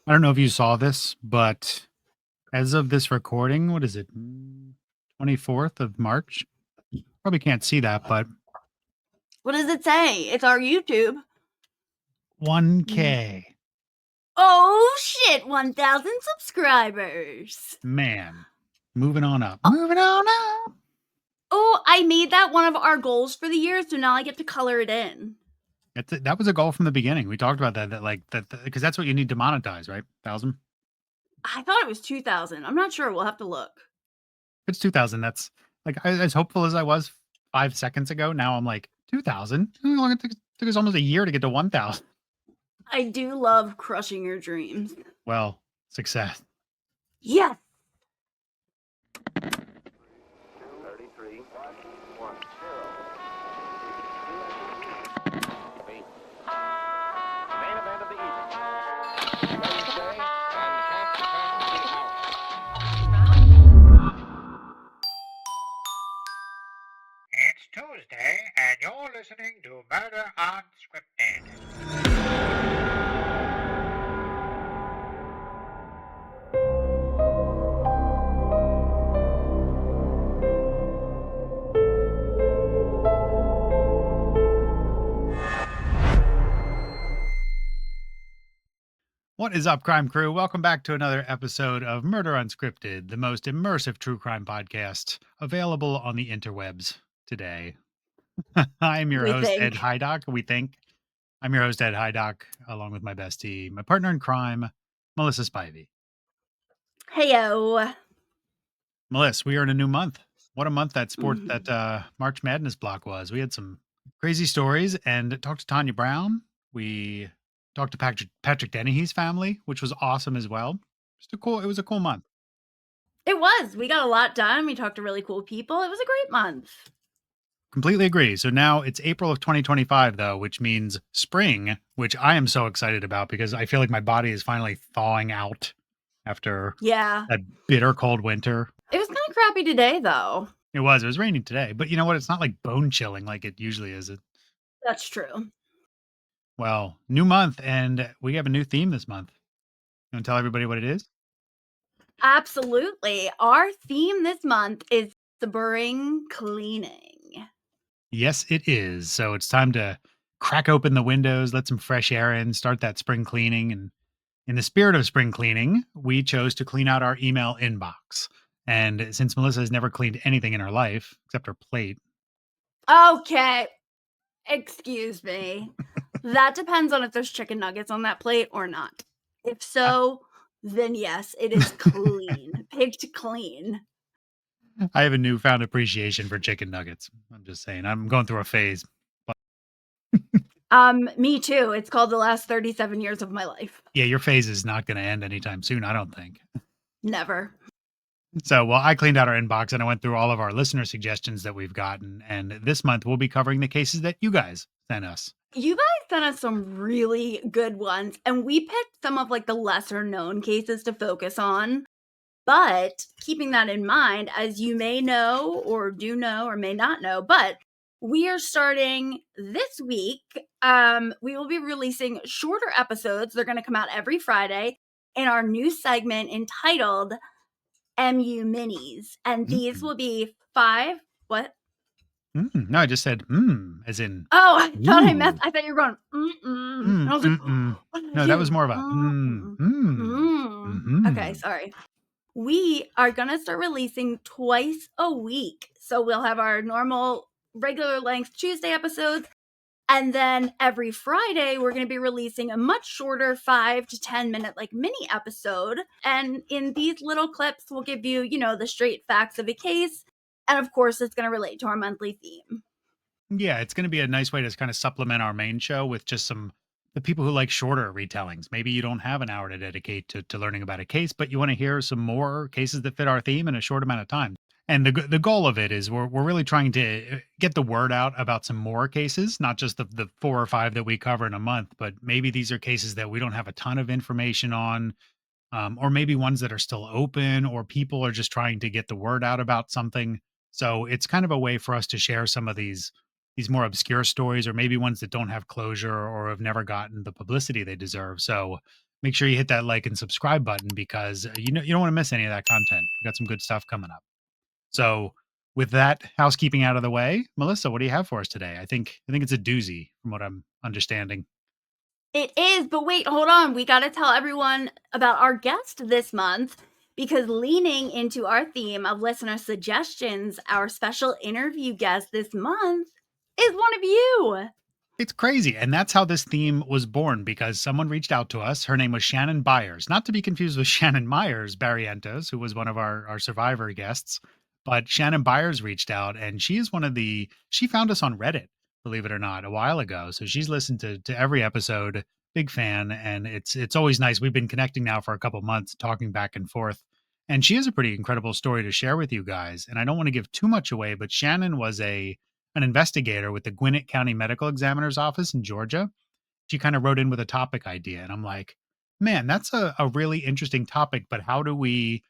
I don't know if you saw this, but as of this recording, what is it? 24th of March? Probably can't see that, but What does it say? It's our YouTube. 1K. Oh shit, 1,000 subscribers. Man, moving on up. Moving on up. Oh, I made that one of our goals for the year, so now I get to color it in. That was a goal from the beginning. We talked about that because that's what you need to monetize, right? 1,000. I thought it was 2,000. I'm not sure. We'll have to look. If it's 2,000. That's like as hopeful as I was 5 seconds ago. Now I'm like 2,000. It took us almost a year to get to 1,000. I do love crushing your dreams. Well, success. Yes. 33, 1, 0. Main event of the evening. Wednesday and half past the hour. It's Tuesday, and you're listening to Murder Unscripted. What is up, crime crew? Welcome back to another episode of Murder Unscripted, the most immersive true crime podcast available on the interwebs today. I'm your host, Ed Hydock. I'm your host, Ed Hydock, along with my bestie, my partner in crime, Melissa Spivey. Heyo. Melissa, we are in a new month. What a month that March Madness block was. We had some crazy stories and talked to Tanya Brown. We talked to Patrick Dennehy's family, which was awesome as well. It was a cool month. It was. We got a lot done. We talked to really cool people. It was a great month. Completely agree. So now it's April of 2025, though, which means spring, which I am so excited about because I feel like my body is finally thawing out after that bitter cold winter. It was kind of crappy today, though. It was raining today, but you know what? It's not like bone chilling like it usually is. That's true. Well, new month, and we have a new theme this month. You want to tell everybody what it is? Absolutely. Our theme this month is spring cleaning. Yes, it is. So it's time to crack open the windows, let some fresh air in, start that spring cleaning. And in the spirit of spring cleaning, we chose to clean out our email inbox. And since Melissa has never cleaned anything in her life except her plate. Okay. Excuse me. That depends on if there's chicken nuggets on that plate or not. If so, then yes, it is clean. Picked clean. I have a newfound appreciation for chicken nuggets. I'm just saying. I'm going through a phase. Me too. It's called the last 37 years of my life. Yeah, your phase is not going to end anytime soon, I don't think. Never. So, well, I cleaned out our inbox and I went through all of our listener suggestions that we've gotten. And this month we'll be covering the cases that you guys sent us. You guys sent us some really good ones, and we picked some of like the lesser known cases to focus on. But keeping that in mind, as you may know or do know or may not know, but we are starting this week. We will be releasing shorter episodes. They're going to come out every Friday in our new segment entitled MU Minis. And these will be 5, what? No, I just said, as in. Oh, I thought I meant, I thought you were going, And I was like, no, that was more of a, Okay, sorry. We are going to start releasing twice a week. So we'll have our normal regular length Tuesday episodes. And then every Friday, we're going to be releasing a much shorter 5 to 10 minute like mini episode. And in these little clips, we'll give you, the straight facts of a case. And of course, it's going to relate to our monthly theme. Yeah, it's going to be a nice way to kind of supplement our main show with just the people who like shorter retellings. Maybe you don't have an hour to dedicate to learning about a case, but you want to hear some more cases that fit our theme in a short amount of time. And the goal of it is we're really trying to get the word out about some more cases, not just the 4 or 5 that we cover in a month, but maybe these are cases that we don't have a ton of information on, or maybe ones that are still open, or people are just trying to get the word out about something. So it's kind of a way for us to share some of these more obscure stories, or maybe ones that don't have closure or have never gotten the publicity they deserve. So make sure you hit that like and subscribe button because you don't want to miss any of that content. We got some good stuff coming up. So, with that housekeeping out of the way, Melissa, what do you have for us today? I think it's a doozy from what I'm understanding. It is, but wait, hold on. We got to tell everyone about our guest this month because leaning into our theme of listener suggestions, our special interview guest this month is one of you. It's crazy. And that's how this theme was born because someone reached out to us. Her name was Shannon Byers, not to be confused with Shannon Myers Barrientos, who was one of our Survivor guests. But Shannon Byers reached out and she is she found us on Reddit, believe it or not, a while ago. So she's listened to every episode, big fan. And it's always nice. We've been connecting now for a couple months, talking back and forth. And she has a pretty incredible story to share with you guys. And I don't want to give too much away, but Shannon was an investigator with the Gwinnett County Medical Examiner's Office in Georgia. She kind of wrote in with a topic idea, and I'm like, man, that's a really interesting topic. But how do we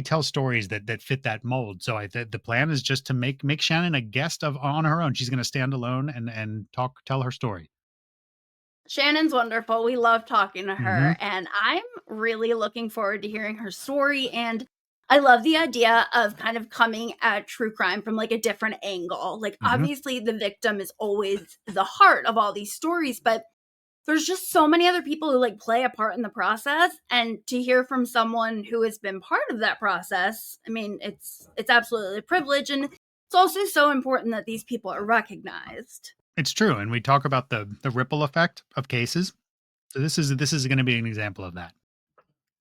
tell stories that fit that mold? So the plan is just to make Shannon a guest of on her own. She's going to stand alone and tell her story. Shannon's wonderful. We love talking to Hmm. her, and I'm really looking forward to hearing her story. And I love the idea of kind of coming at true crime from like a different angle. Like, Hmm. obviously, the victim is always the heart of all these stories, but there's just so many other people who like play a part in the process. And to hear from someone who has been part of that process, I mean, it's absolutely a privilege. And it's also so important that these people are recognized. It's true, and we talk about the ripple effect of cases. So this is going to be an example of that.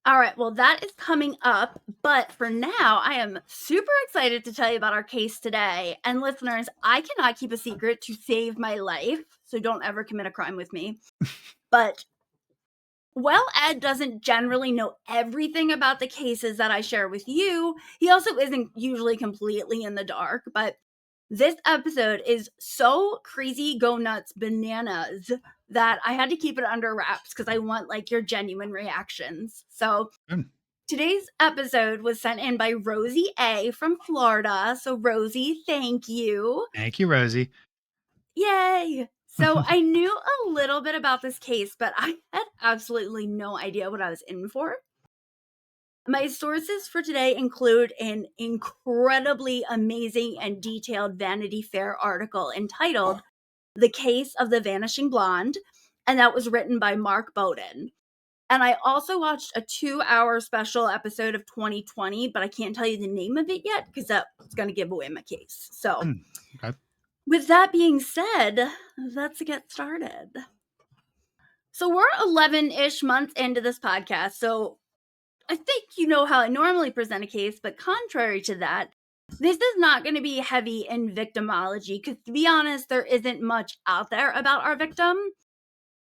All right, well, that is coming up. But for now, I am super excited to tell you about our case today. And listeners, I cannot keep a secret to save my life. So don't ever commit a crime with me. But while Ed doesn't generally know everything about the cases that I share with you, he also isn't usually completely in the dark. But this episode is so crazy, go nuts, bananas that I had to keep it under wraps because I want like your genuine reactions. So Good. today's episode was sent in by Rosie A from Florida. So Rosie, thank you. Thank you, Rosie. Yay! So I knew a little bit about this case, but I had absolutely no idea what I was in for. My sources for today include an incredibly amazing and detailed Vanity Fair article entitled The Case of the Vanishing Blonde, and that was written by Mark Bowden. And I also watched a 2-hour special episode of 2020, but I can't tell you the name of it yet because that's going to give away my case. So, Okay. with that being said, let's get started. So, we're 11-ish months into this podcast. So, I think you know how I normally present a case, but contrary to that, this is not going to be heavy in victimology because, to be honest, there isn't much out there about our victim.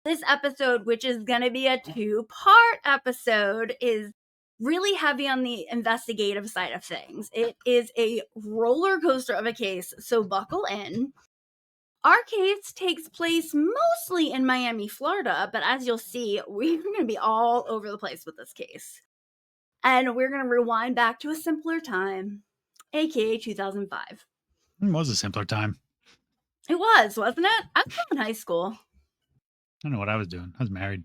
This episode, which is going to be a 2-part episode, is really heavy on the investigative side of things. It is a roller coaster of a case, so buckle in. Our case takes place mostly in Miami, Florida, but as you'll see, we're going to be all over the place with this case. And we're going to rewind back to a simpler time, aka 2005. It was a simpler time. It was, wasn't it? I was still in high school. I don't know what I was doing. I was married.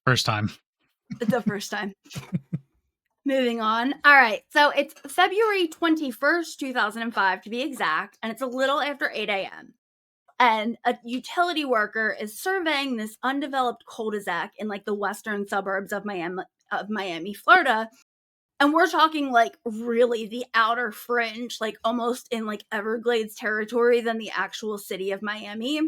First time. The first time. Moving on. All right. So it's February 21st, 2005 to be exact, and it's a little after 8 a.m. And a utility worker is surveying this undeveloped cul-de-sac in like the western suburbs of Miami, Florida. And we're talking like really the outer fringe, like almost in like Everglades territory than the actual city of Miami.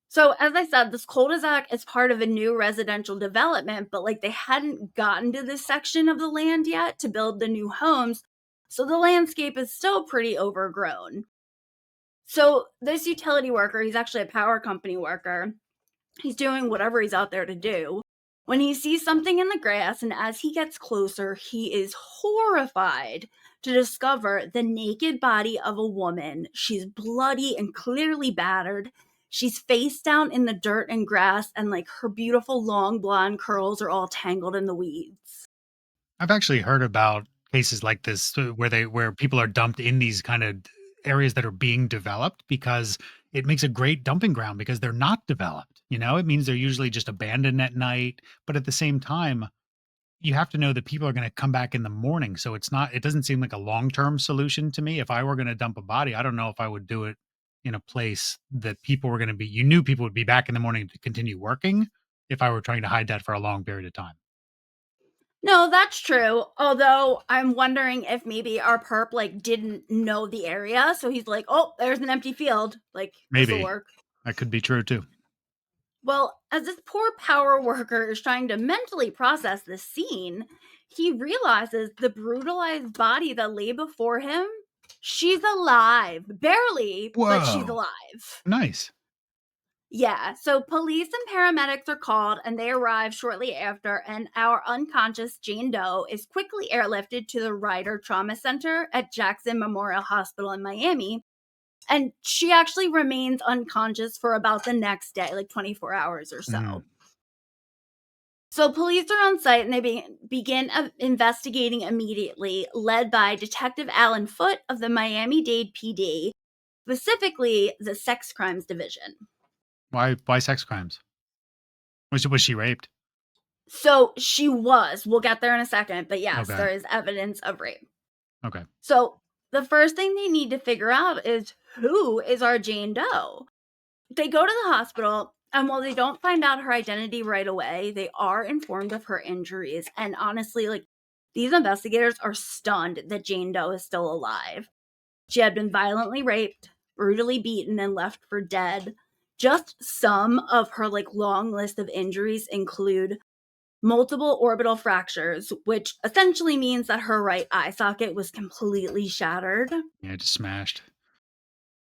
So, as I said, this cul-de-sac is part of a new residential development, but like they hadn't gotten to this section of the land yet to build the new homes. So the landscape is still pretty overgrown. So this utility worker, he's actually a power company worker. He's doing whatever he's out there to do. When he sees something in the grass, and as he gets closer, he is horrified to discover the naked body of a woman. She's bloody and clearly battered. She's face down in the dirt and grass, and like her beautiful long blonde curls are all tangled in the weeds. I've actually heard about cases like this where people are dumped in these kind of areas that are being developed because it makes a great dumping ground because they're not developed. It means they're usually just abandoned at night. But at the same time, you have to know that people are going to come back in the morning. So it doesn't seem like a long term solution to me. If I were going to dump a body, I don't know if I would do it in a place that people were going to be, you knew people would be back in the morning to continue working if I were trying to hide that for a long period of time. No, that's true. Although I'm wondering if maybe our perp didn't know the area, so he's like, "Oh, there's an empty field. Like this will Maybe work." that could be true too. Well, as this poor power worker is trying to mentally process this scene, he realizes the brutalized body that lay before him. She's alive, barely, but she's Whoa. alive. Nice. Yeah, so police and paramedics are called and they arrive shortly after, and our unconscious Jane Doe is quickly airlifted to the Ryder Trauma Center at Jackson Memorial Hospital in Miami. And she actually remains unconscious for about the next day, like 24 hours or so. Mhm. So police are on site and they begin investigating immediately, led by Detective Alan Foote of the Miami-Dade PD, specifically the Sex Crimes Division. Why sex crimes? Was she raped? So she was. We'll get there in a second, but yes, Okay. there is evidence of rape. Okay. So the first thing they need to figure out is who is our Jane Doe? They go to the hospital, and while they don't find out her identity right away, they are informed of her injuries. And honestly, these investigators are stunned that Jane Doe is still alive. She had been violently raped, brutally beaten, and left for dead. Just some of her long list of injuries include multiple orbital fractures, which essentially means that her right eye socket was completely shattered. Yeah, just smashed.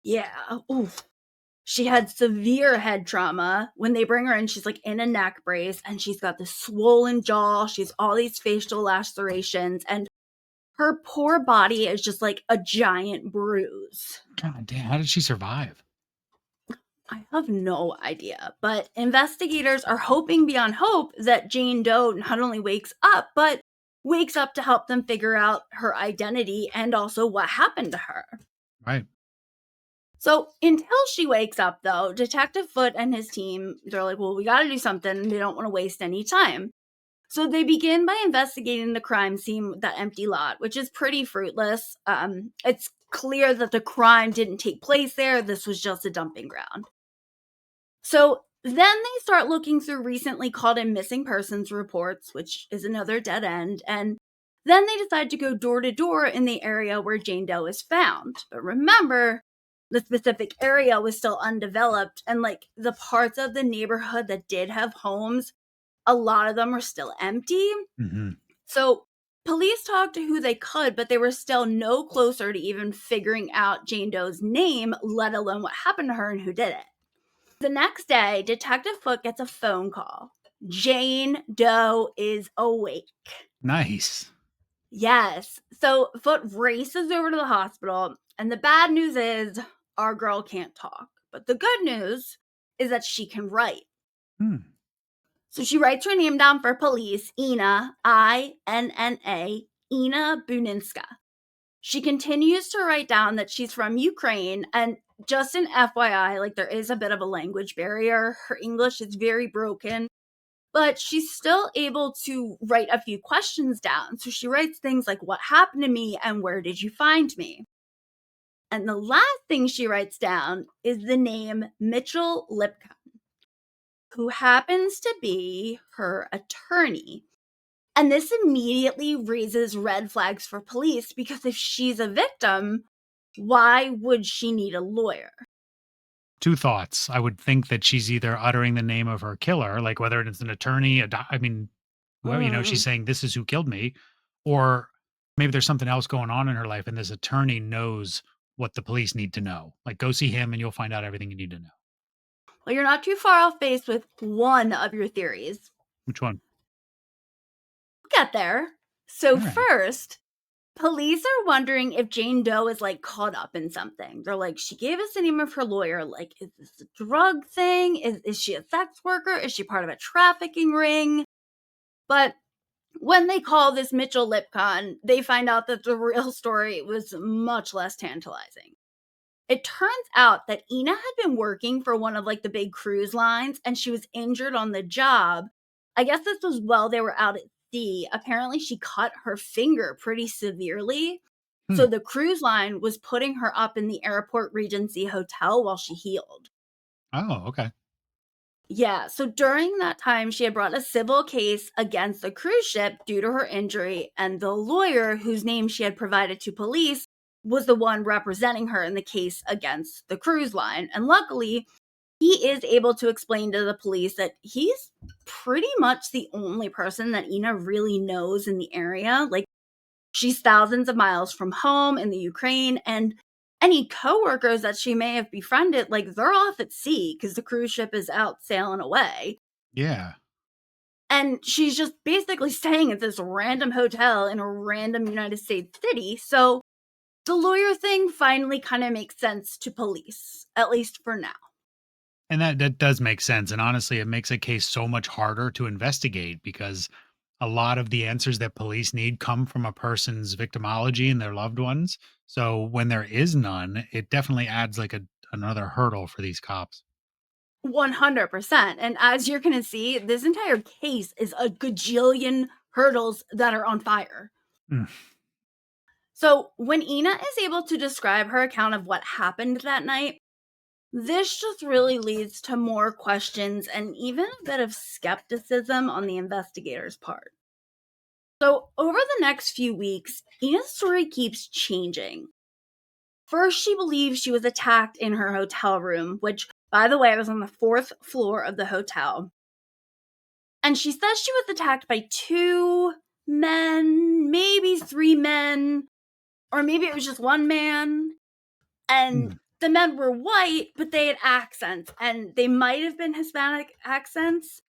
Yeah. Oof. She had severe head trauma. When they bring her in, she's in a neck brace and she's got this swollen jaw. She's all these facial lacerations and her poor body is just like a giant bruise. God damn, how did she survive? I have no idea, but investigators are hoping beyond hope that Jane Doe not only wakes up, but wakes up to help them figure out her identity and also what happened to her. Right. So until she wakes up, though, Detective Foote and his team, they're like, well, we got to do something. They don't want to waste any time. So they begin by investigating the crime scene, that empty lot, which is pretty fruitless. It's clear that the crime didn't take place there. This was just a dumping ground. So then they start looking through recently called in missing persons reports, which is another dead end. And then they decide to go door to door in the area where Jane Doe is found. But remember, the specific area was still undeveloped. And the parts of the neighborhood that did have homes, a lot of them were still empty. Mm-hmm. So police talked to who they could, but they were still no closer to even figuring out Jane Doe's name, let alone what happened to her and who did it. The next day, Detective Foote gets a phone call. Jane Doe is awake. Nice. Yes. So Foote races over to the hospital, and the bad news is our girl can't talk. But the good news is that she can write. So she writes her name down for police, Inna, I-N-N-A, Inna Budnytska. She continues to write down that she's from Ukraine, and just an FYI, there is a bit of a language barrier. Her English is very broken, but she's still able to write a few questions down. So she writes things like, what happened to me and where did you find me? And the last thing she writes down is the name Mitchell Lipka, who happens to be her attorney. And this immediately raises red flags for police because if she's a victim, why would she need a lawyer? Two thoughts. I would think that she's either uttering the name of her killer, like whether it's an attorney, whoever, she's saying this is who killed me, or maybe there's something else going on in her life and this attorney knows what the police need to know. Like go see him and you'll find out everything you need to know. Well, you're not too far off base with one of your theories. Which one? We'll get there. So All right. first, police are wondering if Jane Doe is caught up in something. They're like, she gave us the name of her lawyer. Is this a drug thing? Is she a sex worker? Is she part of a trafficking ring? But when they call this Mitchell Lipcon, they find out that the real story was much less tantalizing. It turns out that Ina had been working for one of like the big cruise lines and she was injured on the job. I guess this was while they were out at sea. Apparently, she cut her finger pretty severely. Hmm. So the cruise line was putting her up in the Airport Regency Hotel while she healed. Oh, okay. Yeah, so during that time, she had brought a civil case against the cruise ship due to her injury, and the lawyer whose name she had provided to police was the one representing her in the case against the cruise line. And luckily, he is able to explain to the police that he's pretty much the only person that Ina really knows in the area. Like, she's thousands of miles from home in the Ukraine, and any coworkers that she may have befriended, like, they're off at sea because the cruise ship is out sailing away. Yeah. And she's just basically staying at this random hotel in a random United States city. So the lawyer thing finally kind of makes sense to police, at least for now. And that does make sense, and honestly, it makes a case so much harder to investigate because a lot of the answers that police need come from a person's victimology and their loved ones. So when there is none, it definitely adds like another hurdle for these cops. 100%. And as you're going to see, this entire case is a gajillion hurdles that are on fire. Mm. So when Ina is able to describe her account of what happened that night, this just really leads to more questions and even a bit of skepticism on the investigator's part. So over the next few weeks, Ina's story keeps changing. First, she believes she was attacked in her hotel room, which, by the way, was on the 4th floor of the hotel. And she says she was attacked by 2 men, maybe 3 men, or maybe it was just 1 man. And the men were white, but they had accents, and they might have been Hispanic accents.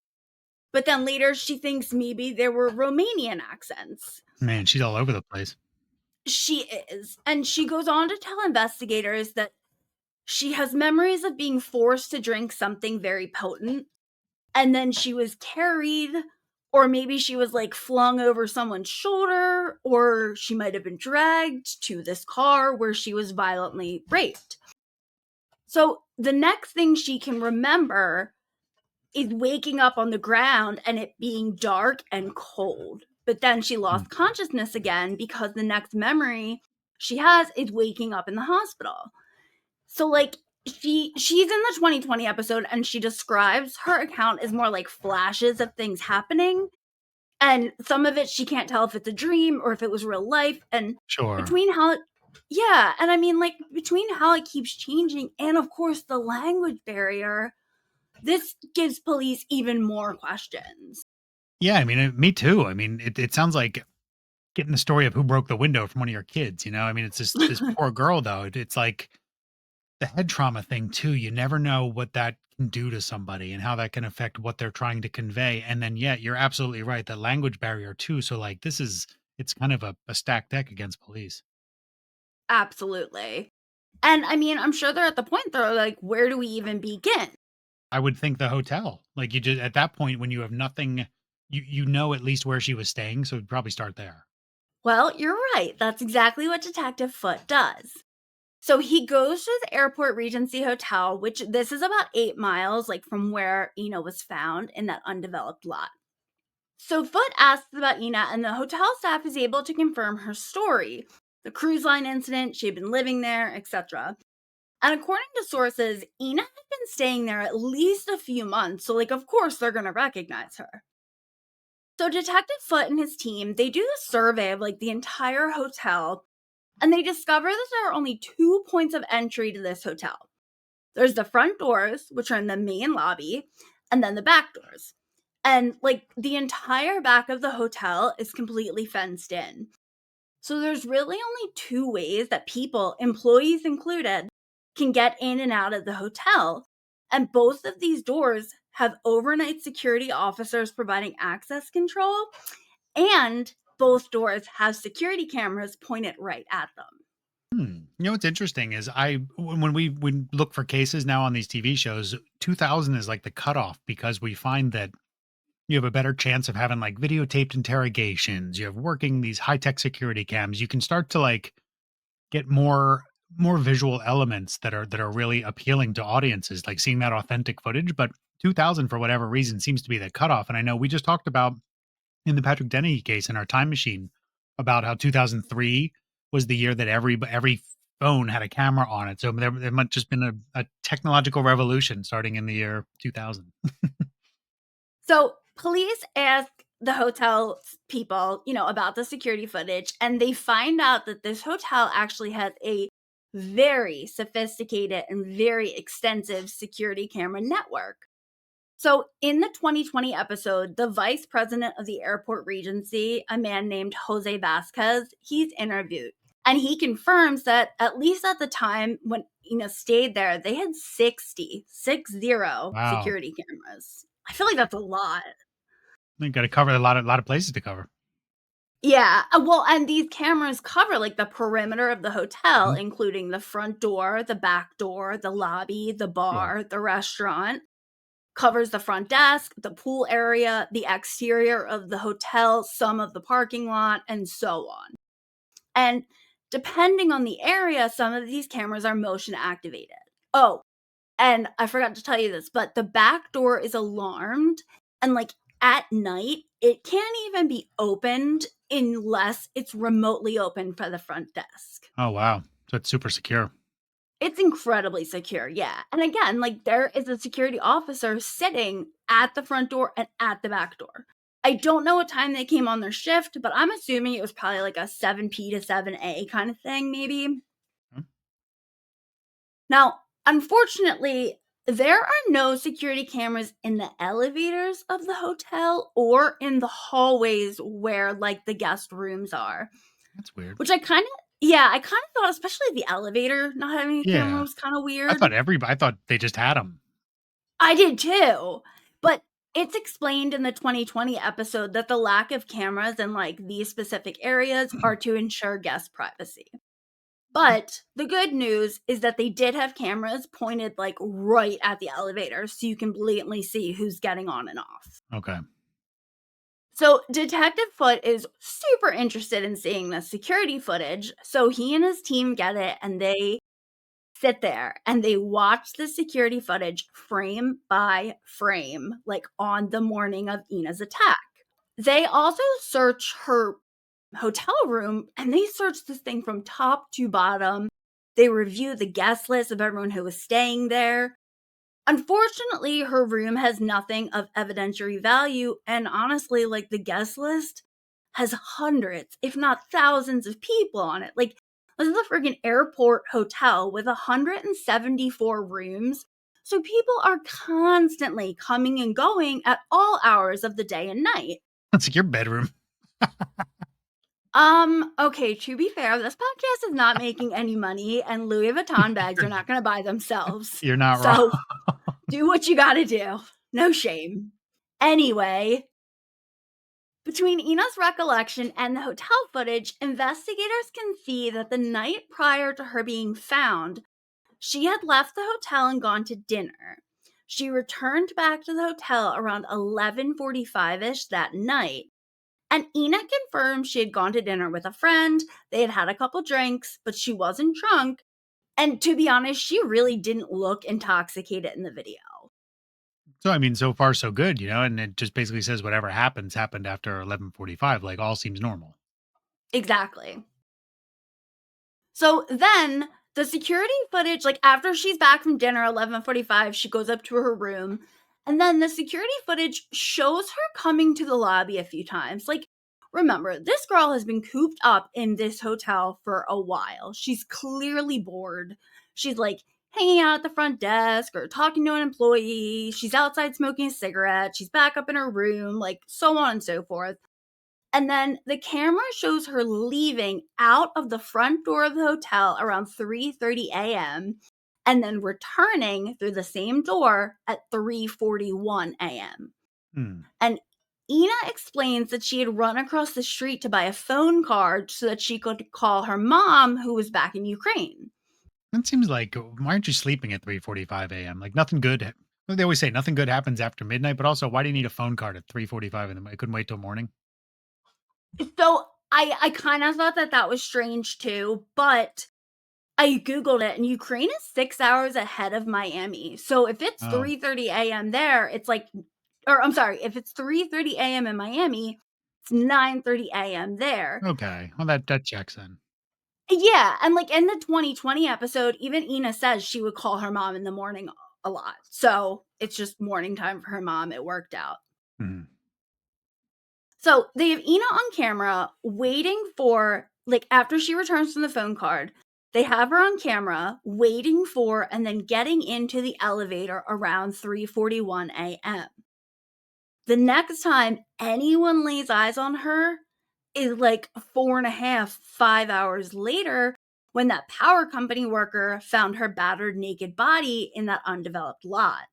But then later she thinks maybe there were Romanian accents. Man, she's all over the place. She is. And she goes on to tell investigators that she has memories of being forced to drink something very potent, and then she was carried, or maybe she was like flung over someone's shoulder, or she might have been dragged to this car where she was violently raped. So the next thing she can remember is waking up on the ground and it being dark and cold. But then she lost consciousness again because the next memory she has is waking up in the hospital. So like she's in the 2020 episode and she describes her account as more like flashes of things happening. And some of it she can't tell if it's a dream or if it was real life. And Sure. between how yeah, and I mean like between how it keeps changing and of course the language barrier, this gives police even more questions. Yeah, I mean, me too. I mean, it sounds like getting the story of who broke the window from one of your kids, you know? I mean, it's just this poor girl though. It's like the head trauma thing too. You never know what that can do to somebody and how that can affect what they're trying to convey. And then yeah, you're absolutely right. The language barrier too. So like it's kind of a stacked deck against police. Absolutely. And I mean, I'm sure they're at the point they're like, where do we even begin? I would think the hotel. Like you just at that point when you have nothing, you know at least where she was staying, so it'd probably start there. Well, you're right. That's exactly what Detective Foote does. So he goes to the Airport Regency Hotel, which this is about 8 miles like from where Ina was found in that undeveloped lot. So Foote asks about Ina, and the hotel staff is able to confirm her story. The cruise line incident, she had been living there, etc. And according to sources, Ina had been staying there at least a few months, so like of course they're going to recognize her. So Detective Foote and his team, they do a survey of like the entire hotel, and they discover that there are only 2 points of entry to this hotel. There's the front doors, which are in the main lobby, and then the back doors. And like the entire back of the hotel is completely fenced in. So there's really only 2 ways that people, employees included, can get in and out of the hotel. And both of these doors have overnight security officers providing access control, and both doors have security cameras pointed right at them. You know what's interesting is when we look for cases now on these TV shows, 2000 is like the cutoff because we find that you have a better chance of having like videotaped interrogations. You have working these high tech security cams. You can start to like get more more visual elements that are really appealing to audiences, like seeing that authentic footage. But 2000, for whatever reason, seems to be the cutoff. And I know we just talked about in the Patrick Denny case in our time machine about how 2003 was the year that every phone had a camera on it. So there might just been a technological revolution starting in the year 2000. So police ask the hotel people, about the security footage, and they find out that this hotel actually has a very sophisticated and very extensive security camera network. So, in the 2020 episode, the vice president of the Airport Regency, a man named Jose Vasquez, he's interviewed. And he confirms that at least at the time when Ina stayed there, they had 60 Wow. security cameras. I feel like that's a lot. You got to cover a lot of places to cover. Yeah. Well, and these cameras cover like the perimeter of the hotel, Mhm. including the front door, the back door, the lobby, the Sure. bar, the restaurant. Covers the front desk, the pool area, the exterior of the hotel, some of the parking lot, and so on. And depending on the area, some of these cameras are motion activated. Oh, and I forgot to tell you this, but the back door is alarmed, and like at night, it can't even be opened unless it's remotely open for the front desk. Oh wow. So it's super secure. It's incredibly secure, yeah. And again, like there is a security officer sitting at the front door and at the back door. I don't know what time they came on their shift, but I'm assuming it was probably like a 7P to 7A kind of thing, maybe. Hmm. Now, unfortunately, there are no security cameras in the elevators of the hotel or in the hallways where like the guest rooms are, That's weird. which I kind of thought, especially the elevator not having a camera Yeah. was kind of I weird. thought I thought they just had them. I did too. But it's explained in the 2020 episode that the lack of cameras in like these specific areas are to ensure guest privacy. But the good news is that they did have cameras pointed like right at the elevator so you can blatantly see who's getting on and off. Okay. So Detective Foot is super interested in seeing the security footage, so he and his team get it and they sit there and they watch the security footage frame by frame, like on the morning of Ina's attack. They also search her hotel room and they search this thing from top to bottom. They review the guest list of everyone who was staying there. Unfortunately, her room has nothing of evidentiary value. And honestly, like the guest list has hundreds, if not thousands of people on it. Like, this is a freaking airport hotel with 174 rooms. So people are constantly coming and going at all hours of the day and night. That's like your bedroom. Okay, to be fair, this podcast is not making any money and Louis Vuitton bags are not going to buy themselves. You're not wrong. So do what you got to do. No shame. Anyway, between Ina's recollection and the hotel footage, investigators can see that the night prior to her being found, she had left the hotel and gone to dinner. She returned back to the hotel around 11:45ish that night. And Ina confirmed she had gone to dinner with a friend. They had had a couple drinks, but she wasn't drunk. And to be honest, she really didn't look intoxicated in the video. So I mean, so far so good, and it just basically says whatever happens happened after 11:45. Like all seems normal. Exactly. So then the security footage, like after she's back from dinner, 11:45, she goes up to her room. And then the security footage shows her coming to the lobby a few times. Like, remember, this girl has been cooped up in this hotel for a while. She's clearly bored. She's like hanging out at the front desk or talking to an employee. She's outside smoking a cigarette. She's back up in her room, like so on and so forth. And then the camera shows her leaving out of the front door of the hotel around 3:30 a.m. and then returning through the same door at 3:41 a.m. Hmm. And Ina explains that she had run across the street to buy a phone card so that she could call her mom, who was back in Ukraine. That seems like why aren't you sleeping at 3:45 a.m.? Like nothing good. Well, they always say nothing good happens after midnight, but also why do you need a phone card at 3:45 in the morning? I couldn't wait till morning. So I kind of thought that was strange too, but I Googled it, and Ukraine is 6 hours ahead of Miami. So if it's Oh, 3:30 AM there, it's like or I'm sorry, if it's 3:30 AM in Miami, it's 9:30 AM there. okay. Well, that checks in. Yeah, and, like, in the 2020 episode, even Ina says she would call her mom in the morning a lot. So, it's just morning time for her mom, it worked out. Mhm. So, they have Ina on camera waiting for like, after she returns from the phone card, they have her on camera waiting for and then getting into the elevator around 3:41 AM. The next time anyone lays eyes on her is like 4.5, 5 hours later when that power company worker found her battered naked body in that undeveloped lot.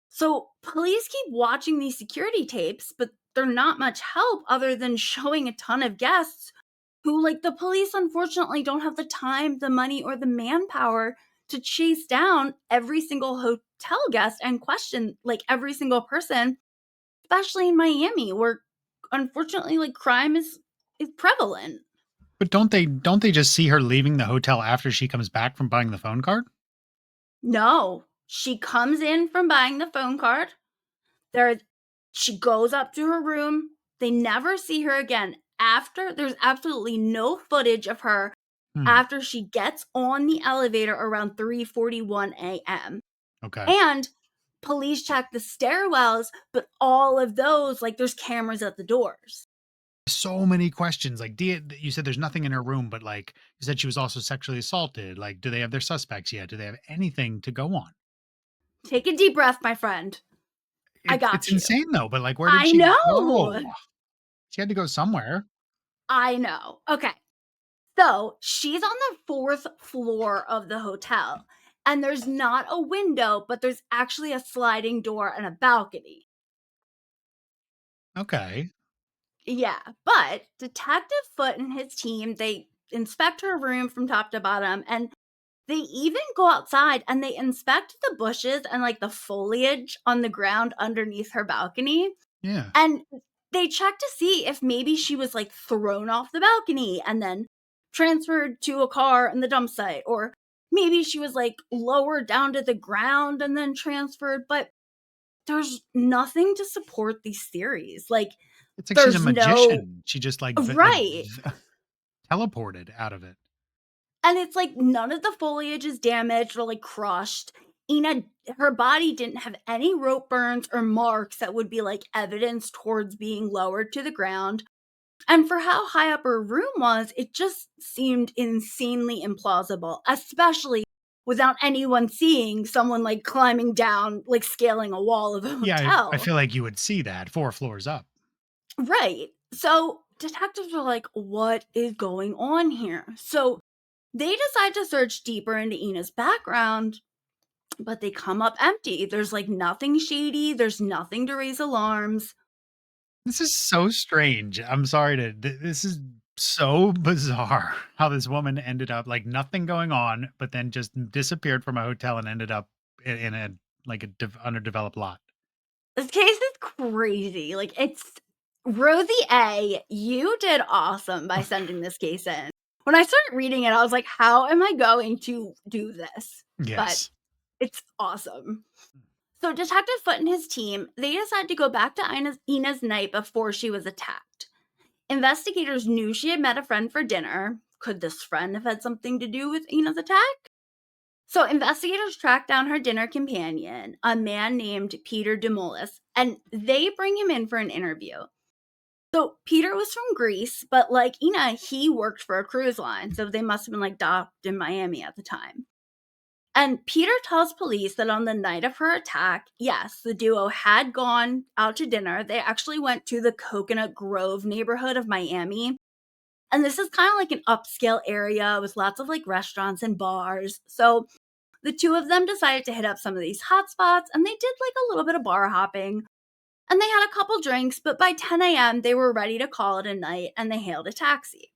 So police keep watching these security tapes, but they're not much help other than showing a ton of guests who, like, the police unfortunately don't have the time, the money, or the manpower to chase down every single hotel guest and question like every single person, especially in Miami, where unfortunately like crime is prevalent. But don't they just see her leaving the hotel after she comes back from buying the phone card? No, she comes in from buying the phone card. There she goes up to her room. They never see her again. After there's absolutely no footage of her Hmm, after she gets on the elevator around 3:41 AM. okay. And police check the stairwells, but all of those, like, there's cameras at the doors. So many questions. Like, you said there's nothing in her room, but like you said, she was also sexually assaulted. Like, do they have their suspects yet? Do they have anything to go on? Take a deep breath, my friend. I It's got you. insane though. But like, where did I she know. go? She had to go somewhere. I know. Okay. So she's on the fourth floor of the hotel, and there's not a window, but there's actually a sliding door and a balcony. Okay. Yeah, but Detective Foot and his team, they inspect her room from top to bottom, and they even go outside and they inspect the bushes and like the foliage on the ground underneath her balcony. Yeah. And they check to see if maybe she was like thrown off the balcony and then transferred to a car in the dump site, or maybe she was like lowered down to the ground and then transferred. But there's nothing to support these theories. Like, It's like she's a there's no magician. She just right. teleported out of it. And it's like none of the foliage is damaged or like crushed. Ina, her body didn't have any rope burns or marks that would be like evidence towards being lowered to the ground. And for how high up her room was, it just seemed insanely implausible, especially without anyone seeing someone like climbing down, like scaling a wall of a Yeah, I hotel. feel like you would see that 4 floors up. Right. So detectives are like, what is going on here? So they decide to search deeper into Ina's background, but they come up empty. There's like nothing shady, there's nothing to raise alarms. This is so strange. I'm sorry to this is so bizarre how this woman ended up like nothing going on, but then just disappeared from a hotel and ended up in a like a underdeveloped lot. This case is crazy. Like, it's Rosie A, you did awesome by sending this case in. When I started reading it, I was like, how am I going to do this? But Yes. it's awesome. So Detective Foot and his team, they decide to go back to Ina's night before she was attacked. Investigators knew she had met a friend for dinner. Could this friend have had something to do with Ina's attack? So investigators track down her dinner companion, a man named Peter Demolis, and they bring him in for an interview. So Peter was from Greece, but like Ina, he worked for a cruise line, so they must have been like docked in Miami at the time. And Peter tells police that on the night of her attack, yes, the duo had gone out to dinner. They actually went to the Coconut Grove neighborhood of Miami. And this is kind of like an upscale area with lots of like restaurants and bars. So the two of them decided to hit up some of these hotspots and they did like a little bit of bar hopping. And they had a couple drinks, but by 10 a.m., they were ready to call it a night and they hailed a taxi.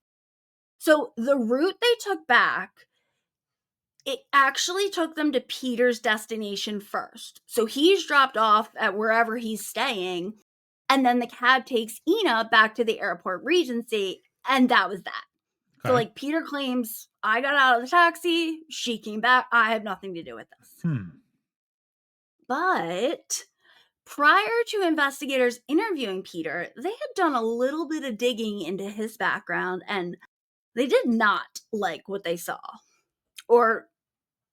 So the route they took back, it actually took them to Peter's destination first. So he's dropped off at wherever he's staying. And then the cab takes Ina back to the Airport Regency. And that was that. So, Okay. like, Peter claims, I got out of the taxi, she came back, I had nothing to do with this. Hmm. But prior to investigators interviewing Peter, they had done a little bit of digging into his background and they did not like what they saw. Or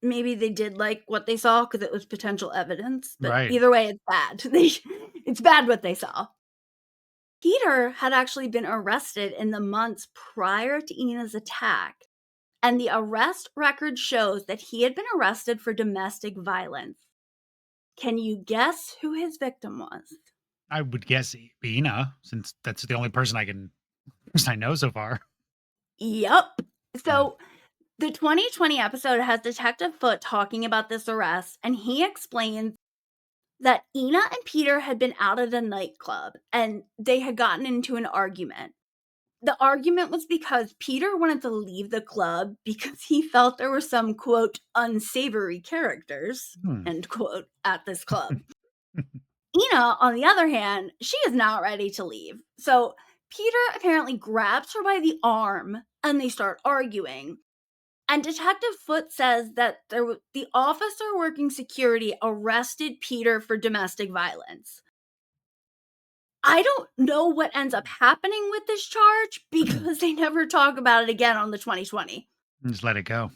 maybe they did like what they saw because it was potential evidence, but Right. either way, it's bad. It's bad what they saw. Peter had actually been arrested in the months prior to Ina's attack, and the arrest record shows that he had been arrested for domestic violence. Can you guess who his victim was? I would guess Ina, since that's the only person I know so far. Yep. Yeah. So the 2020 episode has Detective Foote talking about this arrest, and he explains that Ina and Peter had been out at a nightclub and they had gotten into an argument. The argument was because Peter wanted to leave the club because he felt there were some, quote, unsavory characters, Hmm. end quote, at this club. Ina, on the other hand, she is not ready to leave. So Peter apparently grabs her by the arm and they start arguing. And Detective Foote says that the officer working security arrested Peter for domestic violence. I don't know what ends up happening with this charge because they never talk about it again on the 2020. Just let it go.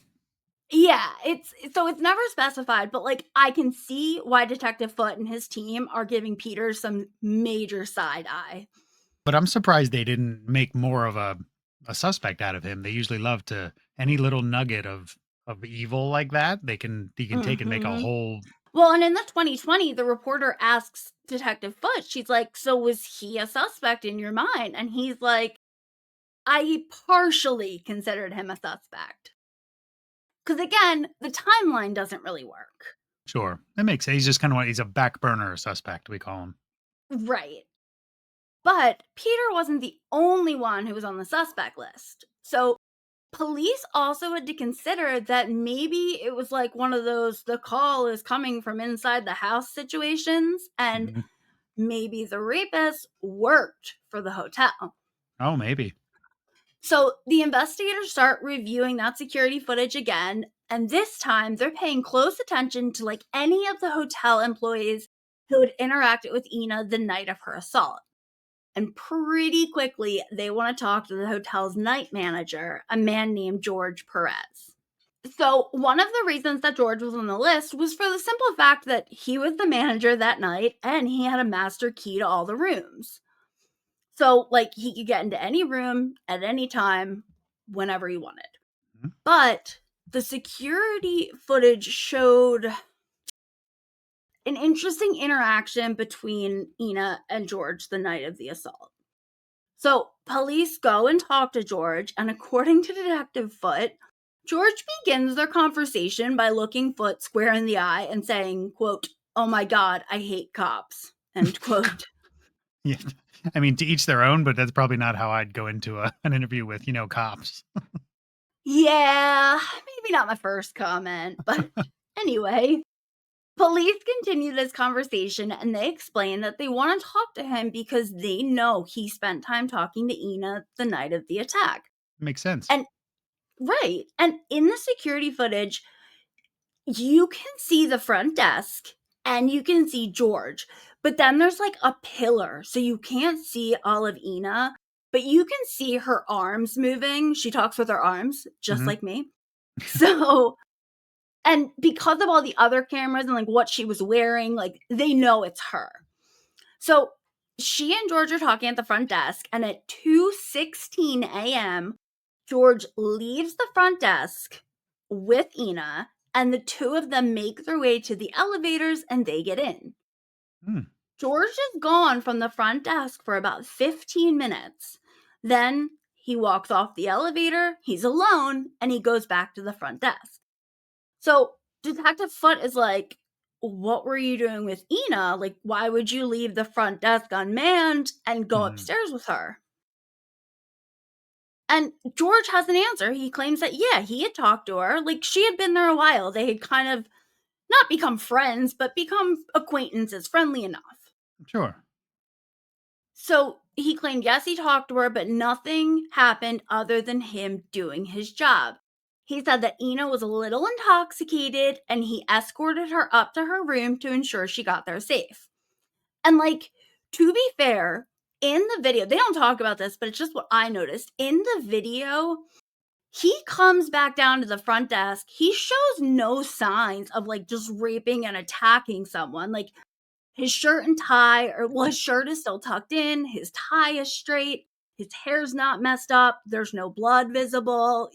Yeah, it's never specified, but like I can see why Detective Foote and his team are giving Peter some major side eye. But I'm surprised they didn't make more of a suspect out of him. They usually love to any little nugget of evil like that, you can take and make a Mhm. whole. Well, and in the 2020, the reporter asks Detective Foote, she's like, "So was he a suspect in your mind?" And he's like, "I partially considered him a suspect." Because again, the timeline doesn't really work. Sure. That makes sense. He's just he's a back burner suspect, we call him. Right. But Peter wasn't the only one who was on the suspect list. So police also had to consider that maybe it was like one of those the call is coming from inside the house situations, and Mhm. maybe the rapist worked for the hotel. Oh, maybe. So the investigators start reviewing that security footage again, and this time they're paying close attention to like any of the hotel employees who had interacted with Ina the night of her assault. And pretty quickly, they want to talk to the hotel's night manager, a man named George Perez. So, one of the reasons that George was on the list was for the simple fact that he was the manager that night and he had a master key to all the rooms. So, like, he could get into any room at any time, whenever he wanted. Mhm. But the security footage showed an interesting interaction between Ina and George the night of the assault. So, police go and talk to George, and according to Detective Foote, George begins their conversation by looking Foote square in the eye and saying, quote, "Oh my God, I hate cops," end quote. Yeah. I mean, to each their own, but that's probably not how I'd go into an interview with, cops. Yeah, maybe not my first comment, but anyway. Police continue this conversation and they explain that they want to talk to him because they know he spent time talking to Ina the night of the attack. Makes sense. And right. And in the security footage, you can see the front desk and you can see George, but then there's like a pillar, so you can't see all of Ina, but you can see her arms moving. She talks with her arms, just Mhm. like me. So, and because of all the other cameras and like what she was wearing, like they know it's her. So she and George are talking at the front desk, and at 2:16 a.m., George leaves the front desk with Ina, and the two of them make their way to the elevators and they get in. Hmm. George is gone from the front desk for about 15 minutes. Then he walks off the elevator, he's alone, and he goes back to the front desk. So Detective Foote is like, "What were you doing with Ina? Like, why would you leave the front desk unmanned and go Mhm. upstairs with her?" And George has an answer. He claims that, yeah, he had talked to her. Like, she had been there a while. They had kind of not become friends, but become acquaintances, friendly enough. Sure. So He claimed, yes, he talked to her, but nothing happened other than him doing his job. He said that Ina was a little intoxicated and he escorted her up to her room to ensure she got there safe. And, like, to be fair, in the video, they don't talk about this, but it's just what I noticed. In the video, he comes back down to the front desk. He shows no signs of, like, just raping and attacking someone. Like, his shirt and tie, or well, his shirt is still tucked in, his tie is straight, his hair's not messed up, there's no blood visible,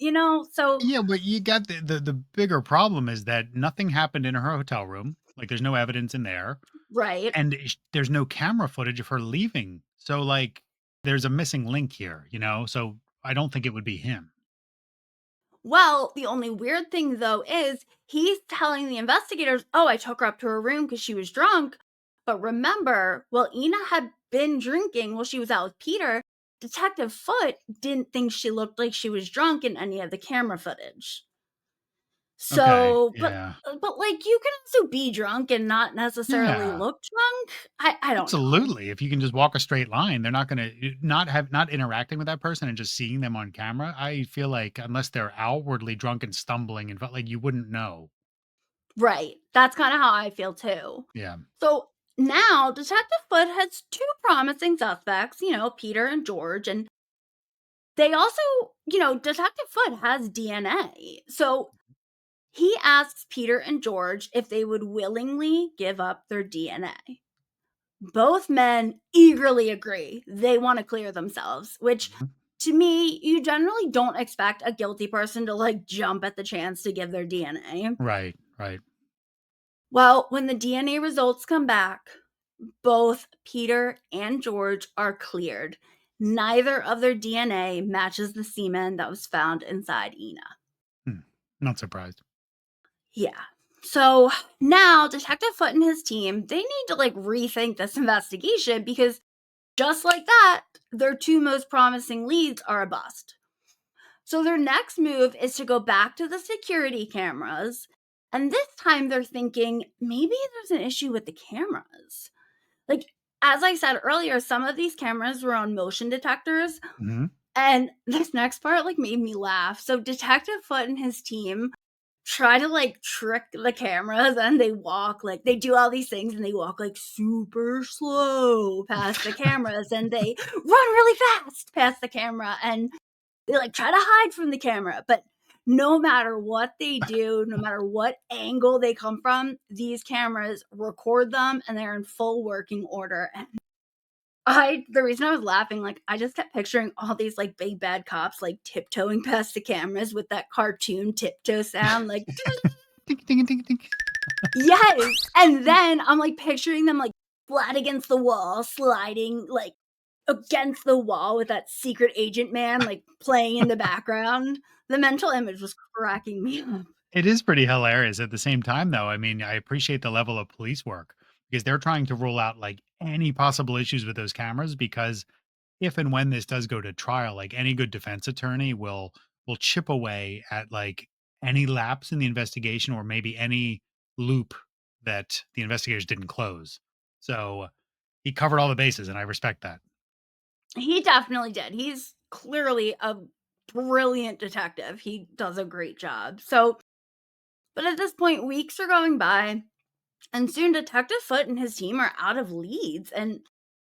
so Yeah, but you got the bigger problem is that nothing happened in her hotel room. Like, there's no evidence in there, right. and there's no camera footage of her leaving. So, like, there's a missing link here, you know? So I don't think it would be him. Well, the only weird thing though is he's telling the investigators, "Oh, I took her up to her room because she was drunk." But remember, well, Ina had been drinking while she was out with Peter. Detective Foote didn't think she looked like she was drunk in any of the camera footage. Okay, So, but yeah. like you can also be drunk and not necessarily Yeah. look drunk. I don't know. Absolutely. If you can just walk a straight line, they're not gonna not interacting with that person and just seeing them on camera. I feel like unless they're outwardly drunk and stumbling and felt like you wouldn't know. Right. That's kind of how I feel too. Yeah. So now Detective Foote has two promising suspects, Peter and George, and they also, Detective Foote has DNA. So he asks Peter and George if they would willingly give up their DNA. Both men eagerly agree. They want to clear themselves, which Mhm. to me, you generally don't expect a guilty person to like jump at the chance to give their DNA. Right, right. Well, when the DNA results come back, both Peter and George are cleared. Neither of their DNA matches the semen that was found inside Ina. Hmm. Not surprised. Yeah. So now Detective Foote and his team, they need to like rethink this investigation because just like that, their two most promising leads are a bust. So their next move is to go back to the security cameras. And this time they're thinking maybe there's an issue with the cameras. Like, as I said earlier, some of these cameras were on motion detectors. Mhm. And this next part like made me laugh. So Detective Foote and his team try to like trick the cameras and they do all these things and they walk like super slow past the cameras and they run really fast past the camera and they like try to hide from the camera. But no matter what they do, no matter what angle they come from, these cameras record them and they're in full working order. And the reason I was laughing, like, I just kept picturing all these, like, big bad cops, like, tiptoeing past the cameras with that cartoon tiptoe sound, like, Tink, tink, tink, tink. yes! And then I'm, like, picturing them, like, flat against the wall, sliding, like, against the wall with that secret agent man, like, playing in the background. The mental image was cracking me up. It is pretty hilarious at the same time, though. I mean, I appreciate the level of police work because they're trying to rule out, like, any possible issues with those cameras because if and when this does go to trial, like, any good defense attorney will chip away at, like, any lapse in the investigation or maybe any loop that the investigators didn't close. So, he covered all the bases, and I respect that. He definitely did. He's clearly a brilliant detective. He does a great job. So, but at this point, weeks are going by. And soon Detective Foote and his team are out of leads, and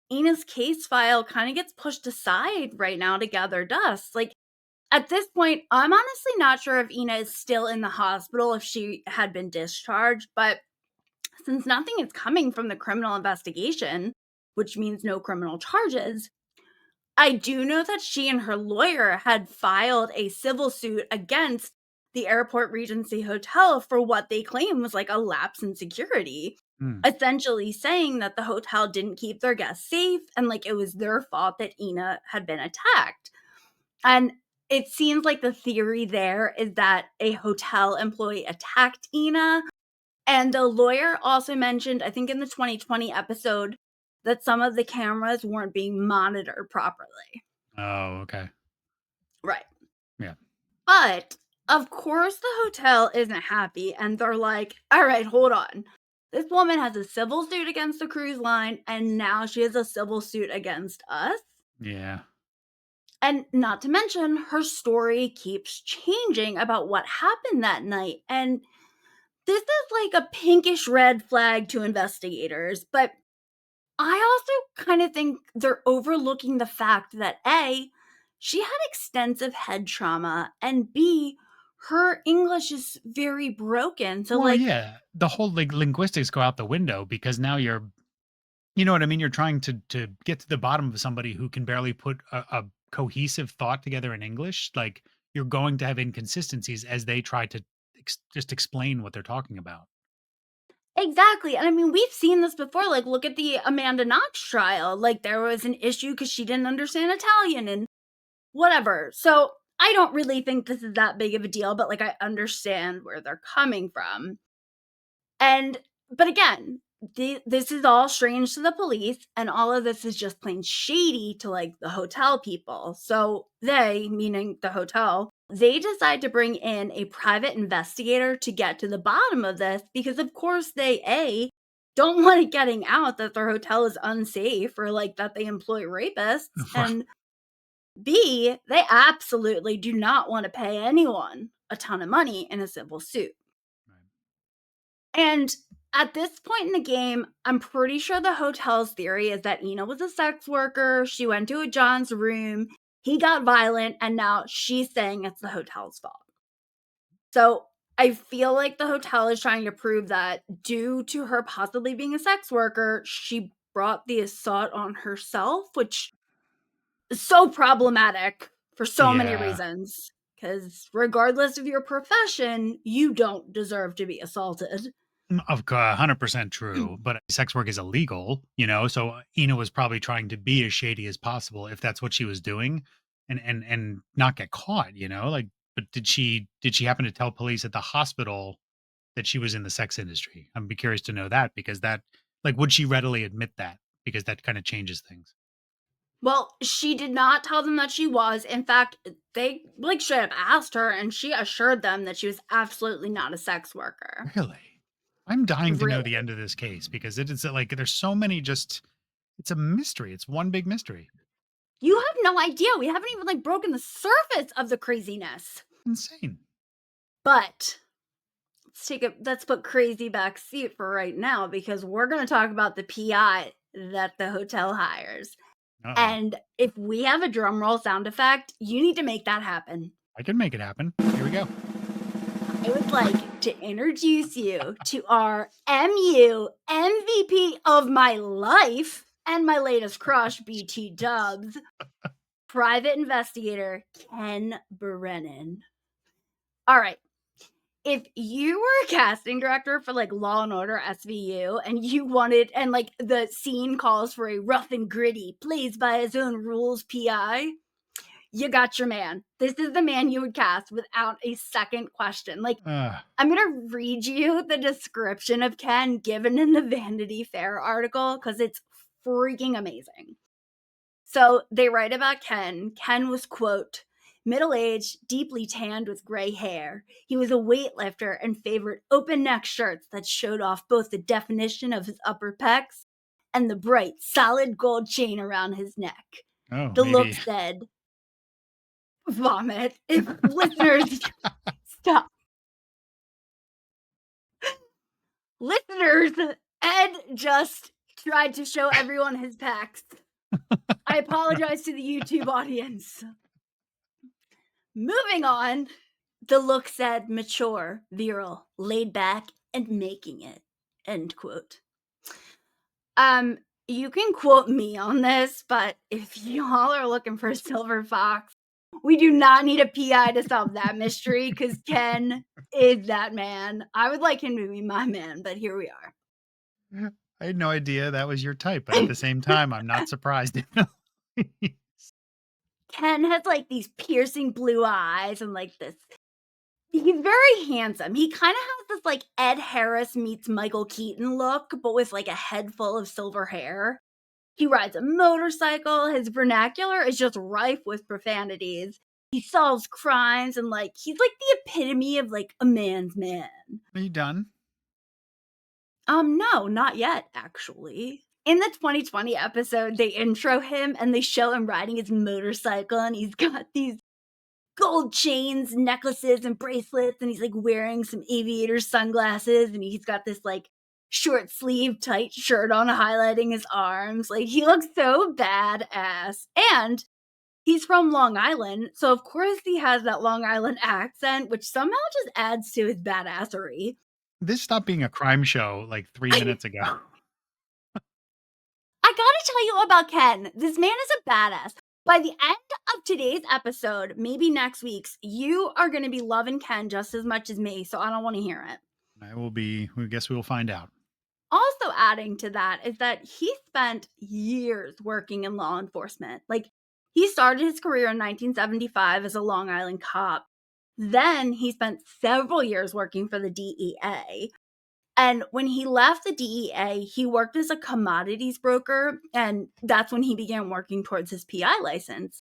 Ina's case file kind of gets pushed aside right now to gather dust. Like, at this point, I'm honestly not sure if Ina is still in the hospital, if she had been discharged, but since nothing is coming from the criminal investigation, which means no criminal charges, I do know that she and her lawyer had filed a civil suit against the Airport Regency Hotel for what they claim was like a lapse in security, Hmm. essentially saying that the hotel didn't keep their guests safe and like it was their fault that Ina had been attacked. And it seems like the theory there is that a hotel employee attacked Ina. And the lawyer also mentioned, I think in the 2020 episode, that some of the cameras weren't being monitored properly. Oh, okay. Right. Yeah. But of course, the hotel isn't happy. And they're like, all right, hold on. This woman has a civil suit against the cruise line, and now she has a civil suit against us. Yeah. And not to mention, her story keeps changing about what happened that night. And this is like a pinkish red flag to investigators, but I also kind of think they're overlooking the fact that A, she had extensive head trauma, and B, her English is very broken. So, Well, like, yeah, the whole like linguistics go out the window because now you know what I mean? You're trying to get to the bottom of somebody who can barely put a cohesive thought together in English. Like you're going to have inconsistencies as they try to just explain what they're talking about. exactly. And I mean, we've seen this before. Like, look at the Amanda Knox trial. Like, there was an issue because she didn't understand Italian and whatever. So, I don't really think this is that big of a deal, but like, I understand where they're coming from. And but again, this is all strange to the police, and all of this is just plain shady to like the hotel people. So they, meaning the hotel, they decide to bring in a private investigator to get to the bottom of this because of course they don't want it getting out that their hotel is unsafe or like that they employ rapists, Right. and B, they absolutely do not want to pay anyone a ton of money in a civil suit. And at this point in the game, I'm pretty sure the hotel's theory is that Ina was a sex worker. She went to a John's room. He got violent, and now she's saying it's the hotel's fault. So I feel like the hotel is trying to prove that due to her possibly being a sex worker, she brought the assault on herself, which is so problematic for so many Yeah. reasons. Because regardless of your profession, you don't deserve to be assaulted. 100% true, but sex work is illegal, you know, so Ina was probably trying to be as shady as possible if that's what she was doing and not get caught, you know? Like, but did she happen to tell police at the hospital that she was in the sex industry? I'd be curious to know that because that like, would she readily admit that? Because that kinda changes things. Well, she did not tell them that she was. In fact, they like straight up asked her, and she assured them that she was absolutely not a sex worker. Really? I'm dying to know the Really. end of this case because it is like, there's so many just it's a mystery, it's one big mystery. You have no idea. We haven't even like broken the surface of the craziness. Insane. But let's put crazy back seat for right now because we're gonna talk about the PI that the hotel hires. Uh-oh. And if we have a drum roll sound effect, you need to make that happen. I can make it happen. Here we go. I would like to introduce you to our MU MVP of my life and my latest crush, BT Dubs, private investigator Ken Brennan. All right. If you were a casting director for like Law and Order SVU and you wanted, and like the scene calls for a rough and gritty, plays by his own rules PI, you got your man. This is the man you would cast without a second question. Like, Uh, I'm going to read you the description of Ken given in the Vanity Fair article because it's freaking amazing. So they write about Ken. Ken was, quote, middle-aged, deeply tanned with gray hair. He was a weightlifter and favored open neck shirts that showed off both the definition of his upper pecs and the bright, solid gold chain around his neck. oh, The look maybe. said, vomit. If listeners, stop. Listeners, Ed just tried to show everyone his pecs. I apologize to the YouTube audience. Moving on, the look said mature, virile, laid back, and making it. End quote. You can quote me on this, but if y'all are looking for a silver fox, we do not need a PI to solve that mystery because Ken is that man. I would like him to be my man, but here we are. I had no idea that was your type, but at the same time, I'm not surprised. Ken has like these piercing blue eyes and like this. He's very handsome. He kind of has this like Ed Harris meets Michael Keaton look, but with like a head full of silver hair. He rides a motorcycle. His vernacular is just rife with profanities. He solves crimes and like he's like the epitome of like a man's man. Are you done? No, not yet, actually. In the 2020 episode, they intro him and they show him riding his motorcycle, and he's got these gold chains, necklaces, and bracelets, and he's like wearing some aviator sunglasses, and he's got this like short sleeve tight shirt on highlighting his arms. Like he looks so badass. And he's from Long Island, so of course he has that Long Island accent, which somehow just adds to his badassery. This stopped being a crime show like 3 I minutes ago. gotta tell you about Ken. This man is a badass. By the end of today's episode, maybe next week's, you are gonna be loving Ken just as much as me, so I don't wanna hear it. We guess we will find out. Also adding to that is that he spent years working in law enforcement. Like, he started his career in 1975 as a Long Island cop. Then he spent several years working for the DEA. And when he left the DEA, he worked as a commodities broker, and that's when he began working towards his PI license.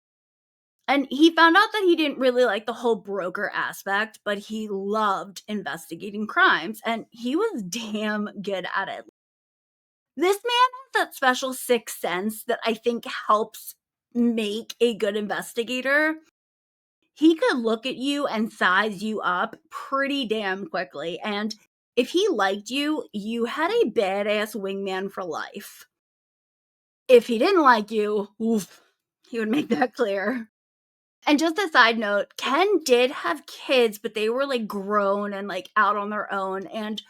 And he found out that he didn't really like the whole broker aspect, but he loved investigating crimes, and he was damn good at it. This man has that special sixth sense that I think helps make a good investigator. He could look at you and size you up pretty damn quickly, and if he liked you, you had a badass wingman for life. If he didn't like you, oof, he would make that clear. And just a side note, Ken did have kids, but they were like grown and like out on their own. And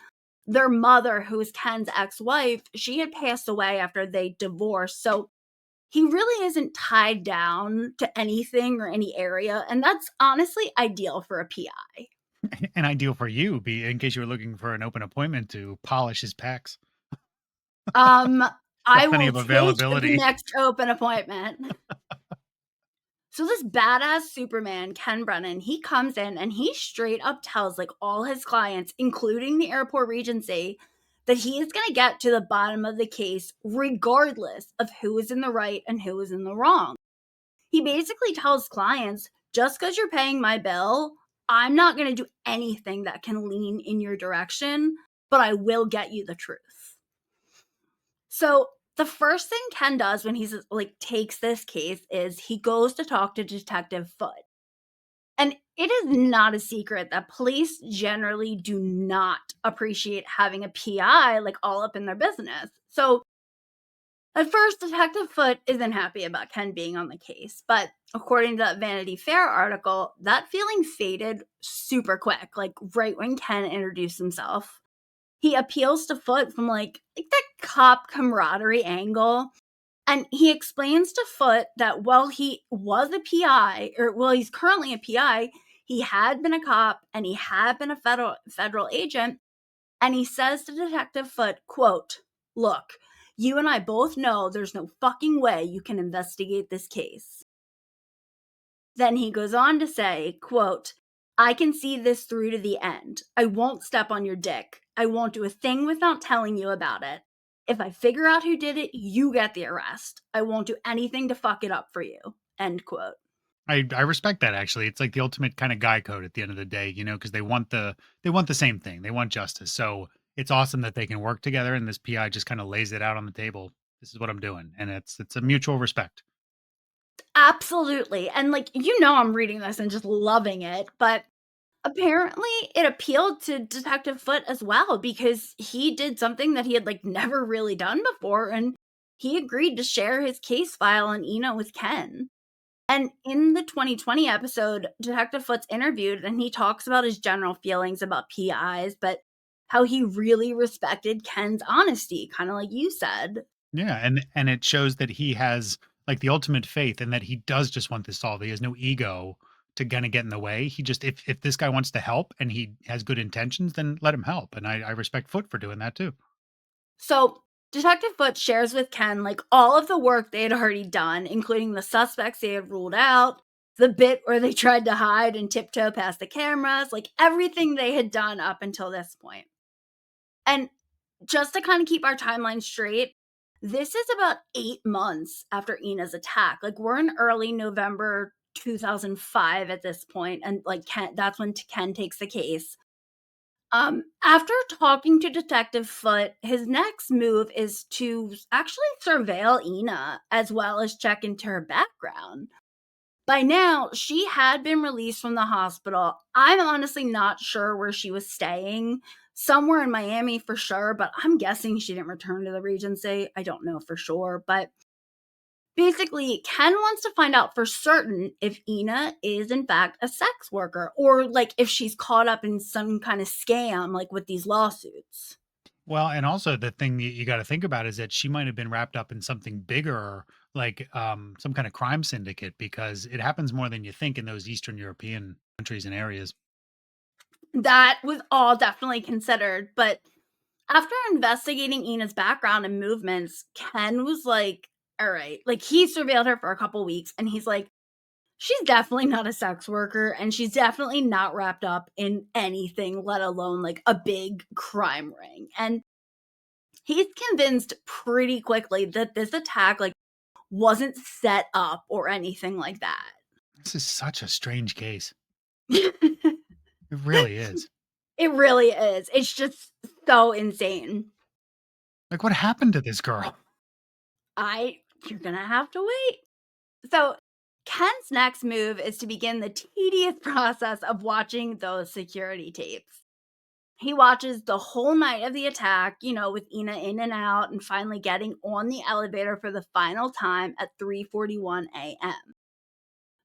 their mother, who was Ken's ex-wife, she had passed away after they divorced. So he really isn't tied down to anything or any area. And that's honestly ideal for a PI. And ideal for you, be in case you were looking for an open appointment to polish his pecs. Um, Got I plenty will of take the availability. next open appointment. So this badass Superman, Ken Brennan, he comes in and he straight up tells like all his clients, including the Airport Regency, that he is going to get to the bottom of the case regardless of who is in the right and who is in the wrong. He basically tells clients, just because you're paying my bill, I'm not going to do anything that can lean in your direction, but I will get you the truth. So the first thing Ken does when he's like takes this case is he goes to talk to Detective Foote. And it is not a secret that police generally do not appreciate having a PI like all up in their business. So at first, Detective Foote isn't happy about Ken being on the case, but according to that Vanity Fair article, that feeling faded super quick, like right when Ken introduced himself. He appeals to Foote from like that cop camaraderie angle. And he explains to Foote that while he was a PI, or well, he's currently a PI, he had been a cop and he had been a federal agent. And he says to Detective Foote, quote, "Look, you and I both know there's no fucking way you can investigate this case." Then he goes on to say, quote, "I can see this through to the end. I won't step on your dick. I won't do a thing without telling you about it. If I figure out who did it, you get the arrest. I won't do anything to fuck it up for you." End quote. I respect that actually. It's like the ultimate kind of guy code at the end of the day, because they want the same thing. They want justice. So it's awesome that they can work together and this PI just kind of lays it out on the table. This is what I'm doing. And it's a mutual respect. Absolutely. And like, I'm reading this and just loving it, but apparently it appealed to Detective Foote as well because he did something that he had like never really done before, and he agreed to share his case file on Eno with Ken. And in the 2020 episode, Detective Foote's interviewed and he talks about his general feelings about PIs, but how he really respected Ken's honesty, kind of like you said. Yeah, and it shows that he has like the ultimate faith and that he does just want this solved. He has no ego to kind of get in the way. He just if this guy wants to help and he has good intentions, then let him help. And I respect Foot for doing that too. So Detective Foote shares with Ken like all of the work they had already done, including the suspects they had ruled out, the bit where they tried to hide and tiptoe past the cameras, like everything they had done up until this point. And just to kind of keep our timeline straight, this is about 8 months after Ina's attack. Like we're in early November 2005 at this point, and like that's when Ken takes the case. After talking to Detective Foote, his next move is to actually surveil Ina as well as check into her background. By now, she had been released from the hospital. I'm honestly not sure where she was staying. Somewhere in Miami for sure, but I'm guessing she didn't return to the Regency. I don't know for sure, but basically, Ken wants to find out for certain if Ina is in fact a sex worker or like if she's caught up in some kind of scam like with these lawsuits. Well, and also the thing you got to think about is that she might have been wrapped up in something bigger, like some kind of crime syndicate, because it happens more than you think in those Eastern European countries and areas. That was all definitely considered, but after investigating Ina's background and movements, Ken was like, all right, like he surveilled her for a couple weeks and he's like, she's definitely not a sex worker and she's definitely not wrapped up in anything, let alone like a big crime ring. And he's convinced pretty quickly that this attack like wasn't set up or anything like that. This is such a strange case. It It really is. really is. It's just so insane. Like, what happened to this girl? You're gonna have to wait. So, Ken's next move is to begin the tedious process of watching those security tapes. He watches the whole night of the attack, with Ina in and out and finally getting on the elevator for the final time at 3:41 a.m.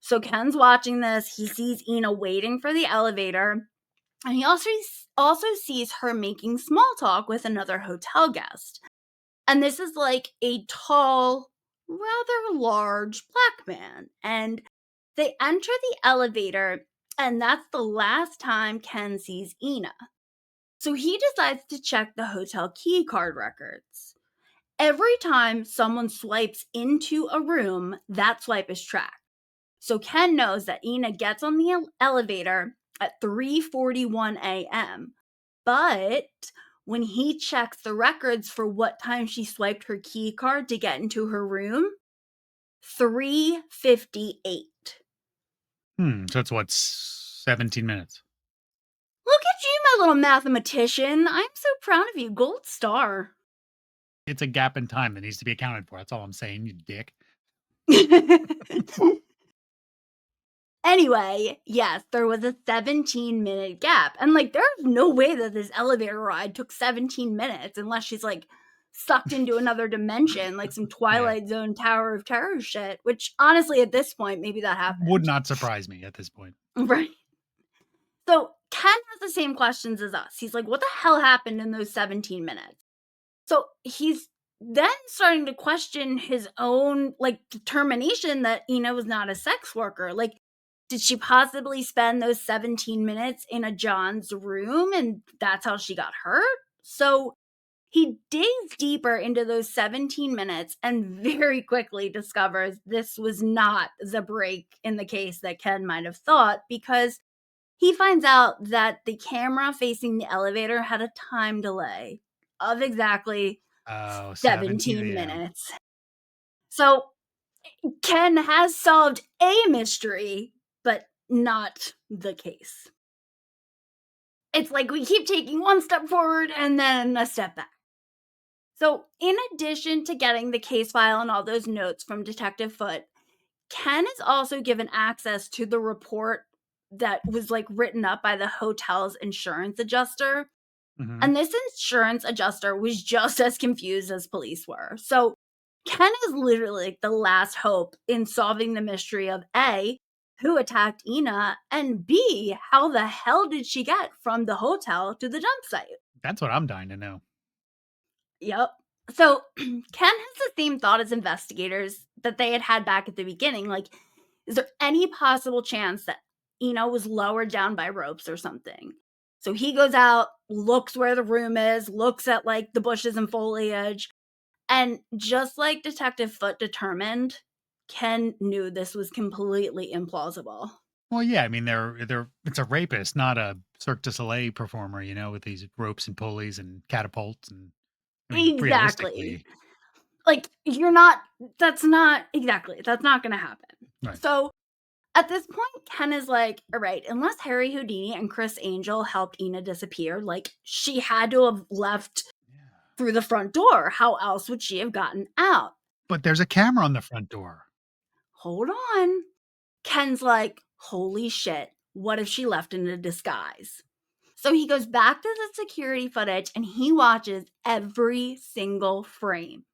So Ken's watching this, he sees Ina waiting for the elevator, and he also sees her making small talk with another hotel guest. And this is like a tall, rather large black man. And they enter the elevator, and that's the last time Ken sees Ina. So he decides to check the hotel key card records. Every time someone swipes into a room, that swipe is tracked. So Ken knows that Ina gets on the elevator at 3:41 a.m. But when he checks the records for what time she swiped her key card to get into her room, 3:58. So it's what, 17 minutes? Look at you, my little mathematician. I'm so proud of you. Gold star. It's a gap in time that needs to be accounted for. That's all I'm saying, you dick. Anyway, yes, there was a 17-minute gap. And like, there's no way that this elevator ride took 17 minutes unless she's like sucked into another dimension, like some Yeah. Twilight Zone Tower of Terror shit, which honestly, at this point, maybe that Would happened. not surprise me at this point. Right. So Ken has the same questions as us. He's like, what the hell happened in those 17 minutes? So he's then starting to question his own like determination that Ina was not a sex worker. Like, did she possibly spend those 17 minutes in a John's room and that's how she got hurt? So he digs deeper into those 17 minutes and very quickly discovers this was not the break in the case that Ken might have thought, because he finds out that the camera facing the elevator had a time delay of exactly Oh, 17, 17 yeah. minutes. So Ken has solved a mystery, but not the case. It's like we keep taking one step forward and then a step back. So, in addition to getting the case file and all those notes from Detective Foote, Ken is also given access to the report that was like written up by the hotel's insurance adjuster. Mhm. And this insurance adjuster was just as confused as police were. So Ken is literally like the last hope in solving the mystery of A, who attacked Ina, and B, how the hell did she get from the hotel to the dump site? That's what I'm dying to know. Yep. So Ken has the same thought as investigators that they had back at the beginning. Like, is there any possible chance that Ina was lowered down by ropes or something? So he goes out, looks where the room is, looks at like the bushes and foliage. And just like Detective Foote determined, Ken knew this was completely implausible. Well, yeah, I mean, they're it's a rapist, not a Cirque du Soleil performer, with these ropes and pulleys and catapults, and I mean, Exactly. realistically, Like, that's not going to happen. right. So At this point, Ken is like, all right, unless Harry Houdini and Chris Angel helped Ina disappear, like she had to have left Yeah. through the front door. How else would she have gotten out? But there's a camera on the front door. Hold on. Ken's like, holy shit, what if she left in a disguise? So he goes back to the security footage and he watches every single frame.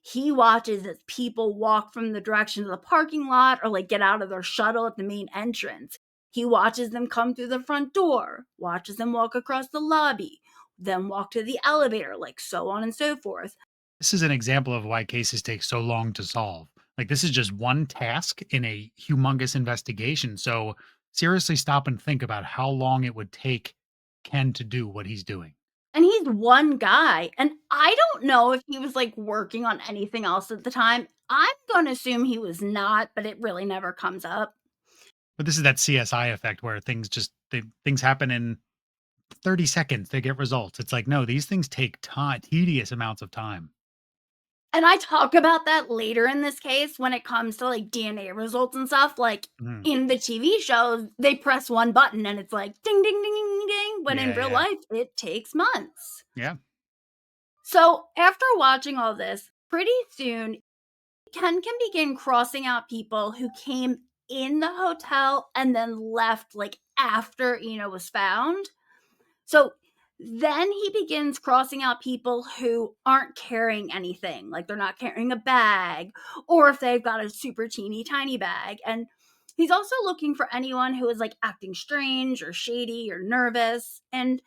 He watches as people walk from the direction of the parking lot or like get out of their shuttle at the main entrance. He watches them come through the front door, watches them walk across the lobby, then walk to the elevator, like so on and so forth. This is an example of why cases take so long to solve. Like, this is just one task in a humongous investigation. So, seriously, stop and think about how long it would take Ken to do what he's doing. And he's one guy. And I don't know if he was like working on anything else at the time. I'm going to assume he was not, but it really never comes up. But this is that CSI effect where things happen in 30 seconds. They get results. It's like, no, these things take time, tedious amounts of time. And I talk about that later in this case when it comes to like DNA results and stuff. Like Mhm. in the TV shows, they press one button and it's like ding, ding, ding, ding, ding. When in Yeah, real yeah, life, it takes months. yeah. So after watching all this, pretty soon, Ken can begin crossing out people who came in the hotel and then left like after Ina was found. So then he begins crossing out people who aren't carrying anything, like they're not carrying a bag, or if they've got a super teeny tiny bag. And he's also looking for anyone who is like acting strange or shady or nervous. And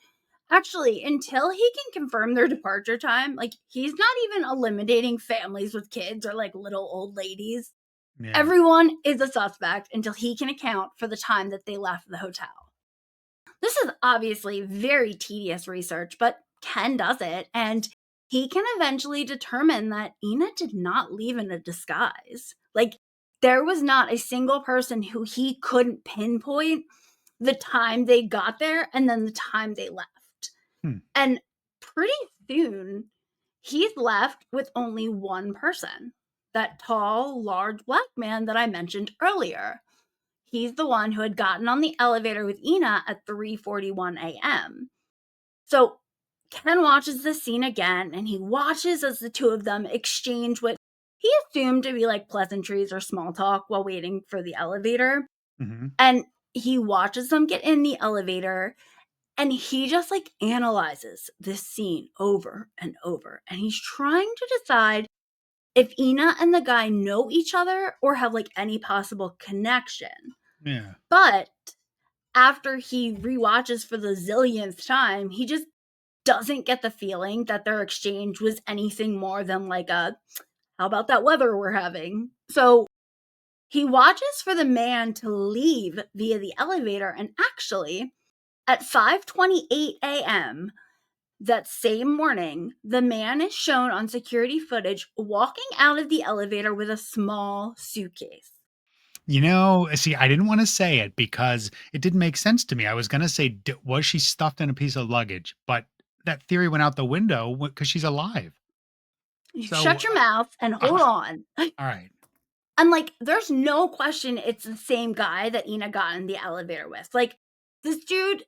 actually, until he can confirm their departure time, like he's not even eliminating families with kids or like little old ladies. Yeah. Everyone is a suspect until he can account for the time that they left the hotel. This is obviously very tedious research, but Ken does it, and he can eventually determine that Ina did not leave in a disguise. Like, there was not a single person who he couldn't pinpoint the time they got there and then the time they left. Hmm. And pretty soon, he's left with only one person, that tall, large black man that I mentioned earlier. He's the one who had gotten on the elevator with Ina at 3:41 a.m. So Ken watches this scene again and he watches as the two of them exchange what he assumed to be like pleasantries or small talk while waiting for the elevator. Hmm. And he watches them get in the elevator and he just like analyzes this scene over and over. And he's trying to decide if Ina and the guy know each other or have like any possible connection. Yeah. But after he rewatches for the zillionth time, he just doesn't get the feeling that their exchange was anything more than like a, how about that weather we're having? So he watches for the man to leave via the elevator, and actually, at 5:28 a.m. that same morning, the man is shown on security footage walking out of the elevator with a small suitcase. See, I didn't want to say it because it didn't make sense to me. I was going to say, was she stuffed in a piece of luggage? But that theory went out the window because she's alive. You So, shut your mouth and hold on. all right. And, like, there's no question it's the same guy that Ina got in the elevator with. Like, this dude,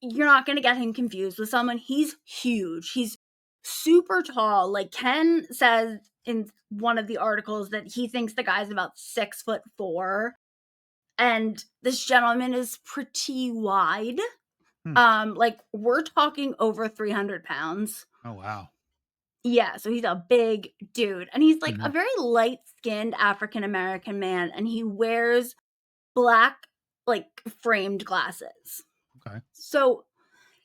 you're not going to get him confused with someone. He's huge. He's super tall. Like, Ken says in one of the articles that he thinks the guy's about 6'4". And this gentleman is pretty wide. Hmm. Like, we're talking over 300 pounds. Oh, wow. Yeah, so he's a big dude, and he's, like, a Mhm. very light-skinned African American man, and he wears black, like, framed glasses. Okay. So,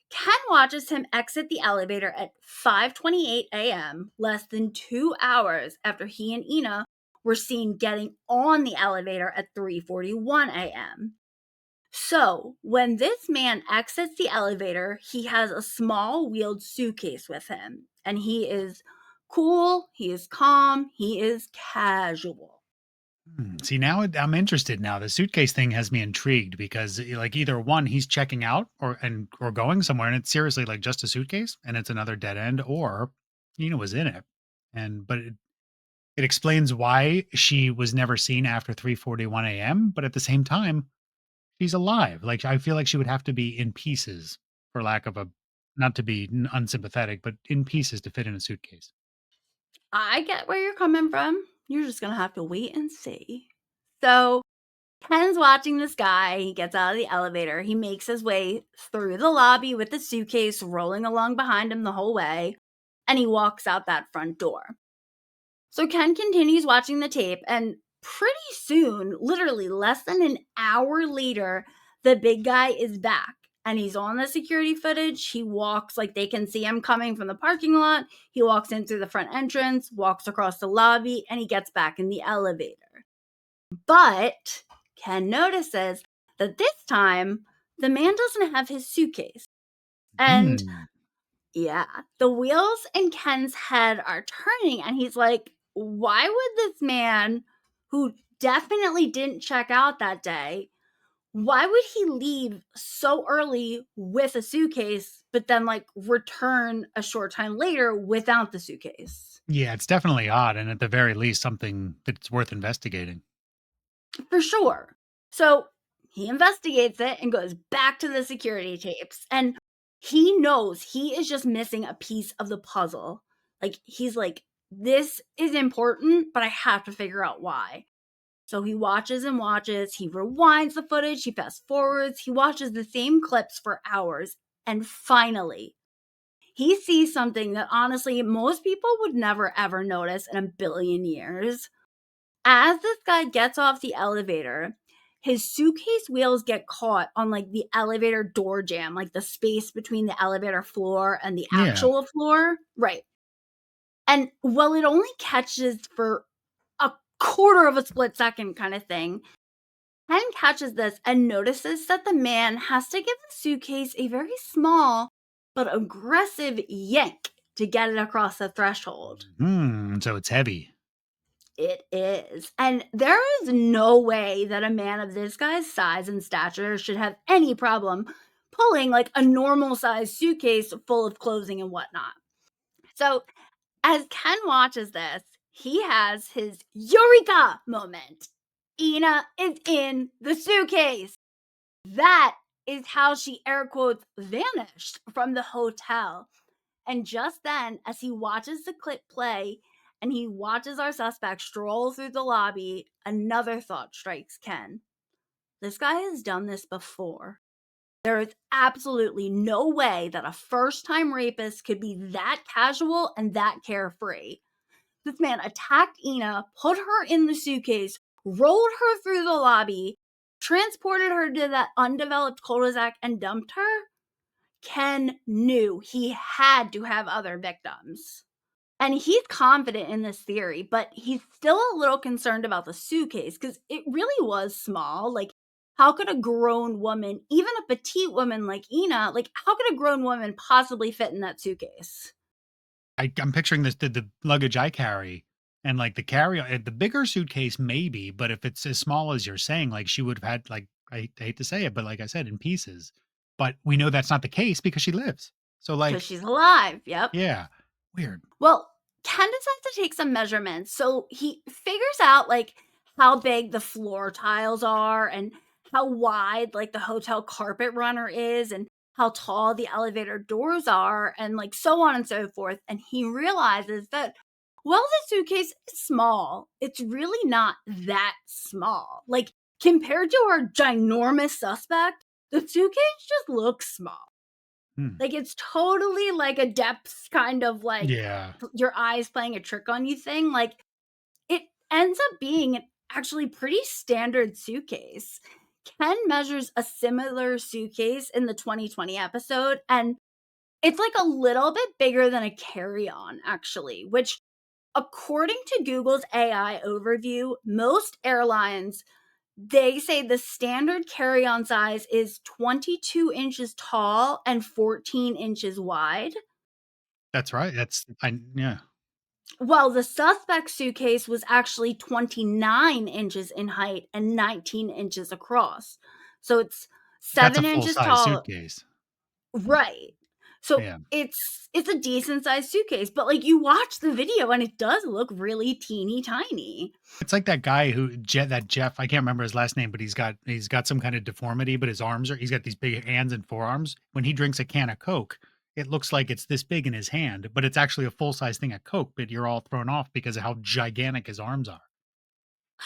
Ken watches him exit the elevator at 5:28 a.m., less than 2 hours after he and Ina were seen getting on the elevator at 3:41 a.m. So, when this man exits the elevator, he has a small wheeled suitcase with him, and he is cool, he is calm, he is casual. See, now I'm interested now. The suitcase thing has me intrigued because like either one, he's checking out or going somewhere and it's seriously like just a suitcase and it's another dead end, or was in it. And but It explains why she was never seen after 3:41 a.m., but at the same time, she's alive. Like, I feel like she would have to be in pieces, for lack of a not to be unsympathetic, but in pieces to fit in a suitcase. I get where you're coming from. You're just gonna have to wait and see. So Ken's watching this guy. He gets out of the elevator. He makes his way through the lobby with the suitcase rolling along behind him the whole way, and he walks out that front door. So Ken continues watching the tape, and pretty soon, literally less than an hour later, the big guy is back. And he's on the security footage. He walks like they can see him coming from the parking lot. He walks in through the front entrance, walks across the lobby, and he gets back in the elevator. But Ken notices that this time the man doesn't have his suitcase. And Hmm. yeah, the wheels in Ken's head are turning, and he's like, why would this man who definitely didn't check out that day, why would he leave so early with a suitcase, but then like return a short time later without the suitcase? Yeah, it's definitely odd, and at the very least, something that's worth investigating. For sure. So he investigates it and goes back to the security tapes. And he knows he is just missing a piece of the puzzle. Like, he's like, this is important, but I have to figure out why. So he watches and watches. He rewinds the footage. He fast forwards. He watches the same clips for hours. And finally, he sees something that honestly most people would never ever notice in a billion years. As this guy gets off the elevator, his suitcase wheels get caught on like the elevator door jamb, like the space between the elevator floor and the Yeah. actual floor. Right. And while it only catches for a quarter of a split second kind of thing, Ken catches this and notices that the man has to give the suitcase a very small but aggressive yank to get it across the threshold. So it's heavy. It is. And there is no way that a man of this guy's size and stature should have any problem pulling like a normal sized suitcase full of clothing and whatnot. So, as Ken watches this, he has his Eureka moment. Ina is in the suitcase. That is how she air quotes vanished from the hotel. And just then, as he watches the clip play and he watches our suspect stroll through the lobby, another thought strikes Ken. This guy has done this before. There is absolutely no way that a first time rapist could be that casual and that carefree. This man attacked Ina, put her in the suitcase, rolled her through the lobby, transported her to that undeveloped cul-de-sac, and dumped her. Ken knew he had to have other victims. And he's confident in this theory, but he's still a little concerned about the suitcase because it really was small. Like, how could a grown woman, even a petite woman like Ina, like, how could a grown woman possibly fit in that suitcase? I'm picturing this the luggage I carry and like the the bigger suitcase maybe, but if it's as small as you're saying, like she would have had like I hate to say it, but like I said, in pieces. But we know that's not the case because she lives. So Because like, she's alive. Yep. yeah, weird. Well, Ken decides to take some measurements. So he figures out like how big the floor tiles are and how wide like the hotel carpet runner is and how tall the elevator doors are and like so on and so forth. And he realizes that well, the suitcase is small. It's really not that small. Like compared to our ginormous suspect, the suitcase just looks small. Hmm. Like, it's totally like a depth kind of like Yeah. your eyes playing a trick on you thing. Like, it ends up being an actually pretty standard suitcase. Ken measures a similar suitcase in the 2020 episode, and it's like a little bit bigger than a carry on, actually, which, according to Google's AI overview, most airlines they say the standard carry-on size is 22 inches tall and 14 inches wide. That's right. That's I yeah. While the suspect's suitcase was actually 29 inches in height and 19 inches across. So it's That's a 7 full inches size tall. suitcase. Right. So Yeah. it's a decent sized suitcase, but like you watch the video and it does look really teeny tiny. It's like that guy who that Jeff, I can't remember his last name, but he's got some kind of deformity, but his arms are he's got these big hands and forearms. When he drinks a can of Coke, it looks like it's this big in his hand, but it's actually a full size thing of Coke, but you're all thrown off because of how gigantic his arms are.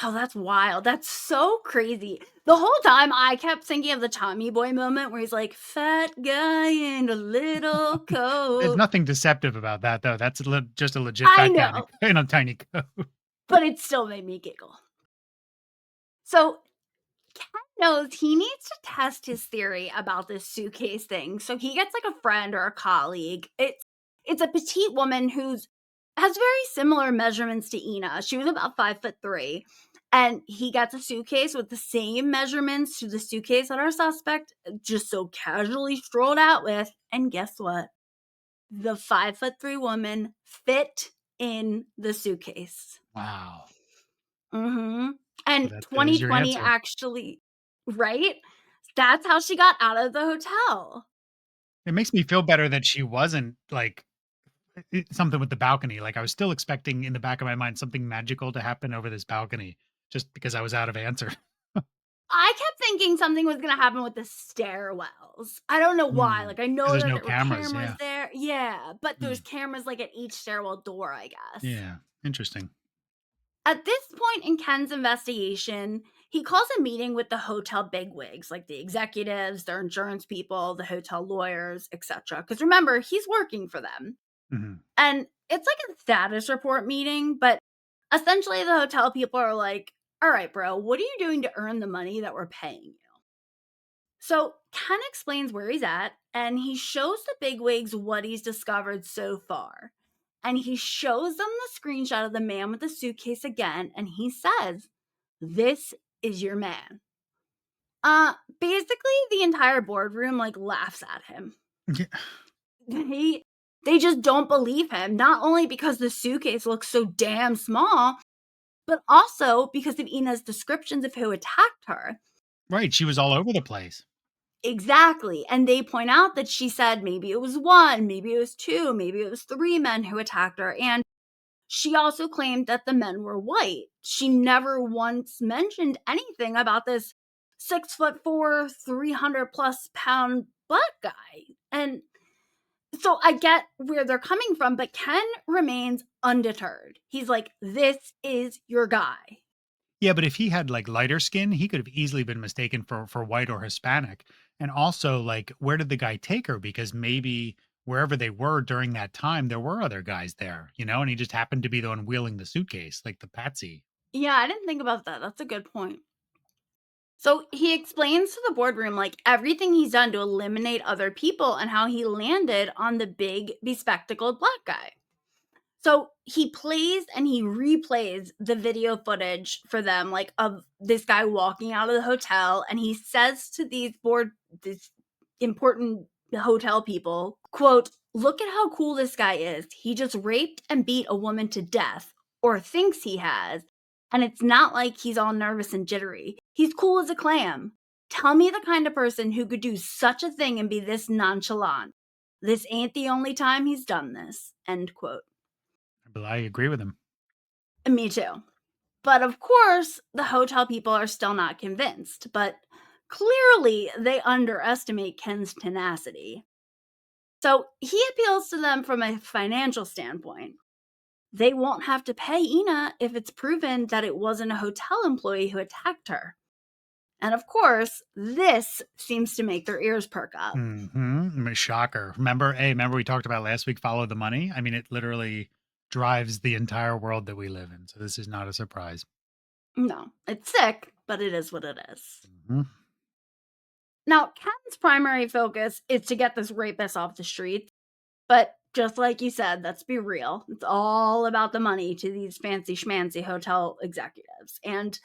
Oh, that's wild. That's so crazy. The whole time I kept thinking of the Tommy Boy moment where he's like, fat guy in a little There's coat. nothing deceptive about that though. That's just a legit I fat guy know, in a tiny coat. but it still made me giggle. So Ken knows he needs to test his theory about this suitcase thing. So he gets like a friend or a colleague. It's a petite woman who's has very similar measurements to Ina. She was about 5'3". And he gets a suitcase with the same measurements to the suitcase that our suspect just so casually strolled out with. And guess what? The 5'3" woman fit in the suitcase. Wow. Mhm. So And that is your 2020 answer. actually, right? That's how she got out of the hotel. It makes me feel better that she wasn't like something with the balcony. Like I was still expecting in the back of my mind something magical to happen over this balcony just because I was out of answer. I kept thinking something was gonna happen with the stairwells. I don't know why. Like, I Because know there's that no there were cameras. cameras Yeah. there. Yeah, but there's Mm. cameras, like, at each stairwell door, I guess. Yeah. Interesting. At this point in Ken's investigation, he calls a meeting with the hotel bigwigs, like the executives, their insurance people, the hotel lawyers, etc. Because remember, he's working for them. Mhm. And it's like a status report meeting, but essentially the hotel people are like, all right, bro, what are you doing to earn the money that we're paying you? So Ken explains where he's at and he shows the bigwigs what he's discovered so far. And he shows them the screenshot of the man with the suitcase again, and he says, "This is your man." Basically the entire boardroom like laughs at him. Yeah. He they just don't believe him, not only because the suitcase looks so damn small, but also because of Ina's descriptions of who attacked her. Right. She was all over the place. Exactly. And they point out that she said maybe it was one, maybe it was two, maybe it was three men who attacked her. And she also claimed that the men were white. She never once mentioned anything about this 6'4", 300+ pound black guy. And so I get where they're coming from, but Ken remains undeterred. He's like, this is your guy. Yeah, but if he had like lighter skin, he could have easily been mistaken for white or Hispanic. And also, like, where did the guy take her? Because maybe wherever they were during that time, there were other guys there, and he just happened to be the one wheeling the suitcase, like the patsy. Yeah, I didn't think about that. That's a good point. So he explains to the boardroom like everything he's done to eliminate other people and how he landed on the big bespectacled black guy. So he plays and he replays the video footage for them, like of this guy walking out of the hotel, and he says to these important hotel people, quote, "Look at how cool this guy is. He just raped and beat a woman to death, or thinks he has, and it's not like he's all nervous and jittery. He's cool as a clam. Tell me the kind of person who could do such a thing and be this nonchalant. This ain't the only time he's done this." End quote. But I agree with him. Me too. But of course, the hotel people are still not convinced, but clearly they underestimate Ken's tenacity. So he appeals to them from a financial standpoint. They won't have to pay Ina if it's proven that it wasn't a hotel employee who attacked her. And of course, this seems to make their ears perk up. Shocker. Remember we talked about last week, follow the money? I mean, it literally drives the entire world that we live in. So this is not a surprise. No, it's sick, but it is what it is. Mhm. Now, Ken's primary focus is to get this rapist off the streets. But just like you said, let's be real. It's all about the money to these fancy schmancy hotel executives. And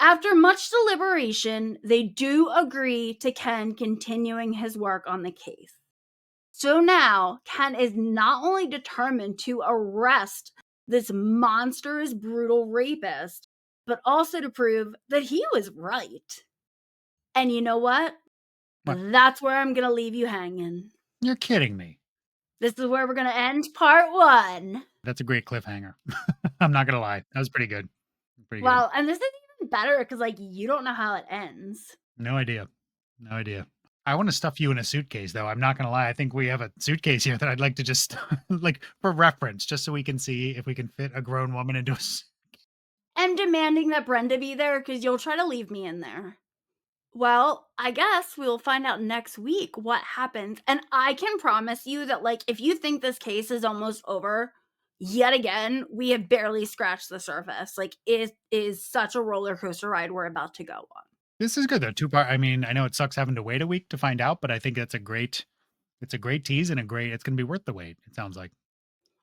after much deliberation, they do agree to Ken continuing his work on the case. So now, Ken is not only determined to arrest this monstrous, brutal rapist, but also to prove that he was right. And you know what? What? That's where I'm going to leave you hanging. You're kidding me. This is where we're gonna end part 1. That's a great cliffhanger. I'm not gonna lie. That was pretty good. Pretty good. Well, and this is even better because, like, you don't know how it ends. No idea. No idea. I wanna stuff you in a suitcase, though. I'm not gonna lie. I think we have a suitcase here that I'd like to just like, for reference, just so we can see if we can fit a grown woman into a s I'm demanding that Brenda be there because you'll try to leave me in there. Well, I guess we'll find out next week what happens, and I can promise you that, like, if you think this case is almost over, yet again, we have barely scratched the surface. Like, it is such a roller coaster ride we're about to go on. This is good, though. 2-part. I mean, I know it sucks having to wait a week to find out, but I think it's a great tease and it's gonna be worth the wait, it sounds like.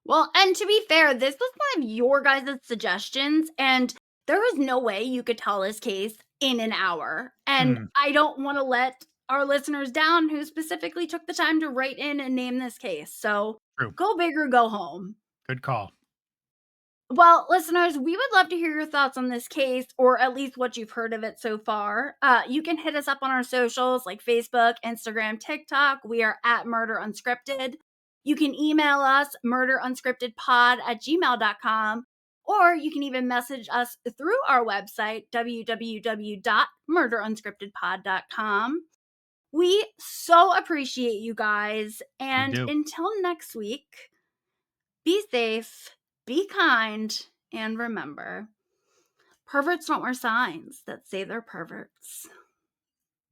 Well, and to be fair, this was one of your guys' suggestions, and there is no way you could tell this case in an hour. And Hmm, I don't want to let our listeners down who specifically took the time to write in and name this case. So true. go big or go home. Good call. Well, listeners, we would love to hear your thoughts on this case, or at least what you've heard of it so far. You can hit us up on our socials like Facebook, Instagram, TikTok. We are at Murder Unscripted. You can email us murderunscriptedpod@gmail.com, or you can even message us through our website, www.murderunscriptedpod.com. We so appreciate you guys. We And do. until next week, be safe, be kind, and remember, perverts don't wear signs that say they're perverts.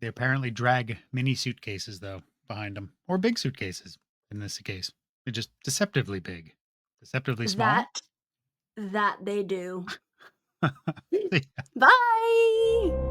They apparently drag mini suitcases, though, behind them, or big suitcases in this case. They're just deceptively big. Deceptively small? That they do. See Bye.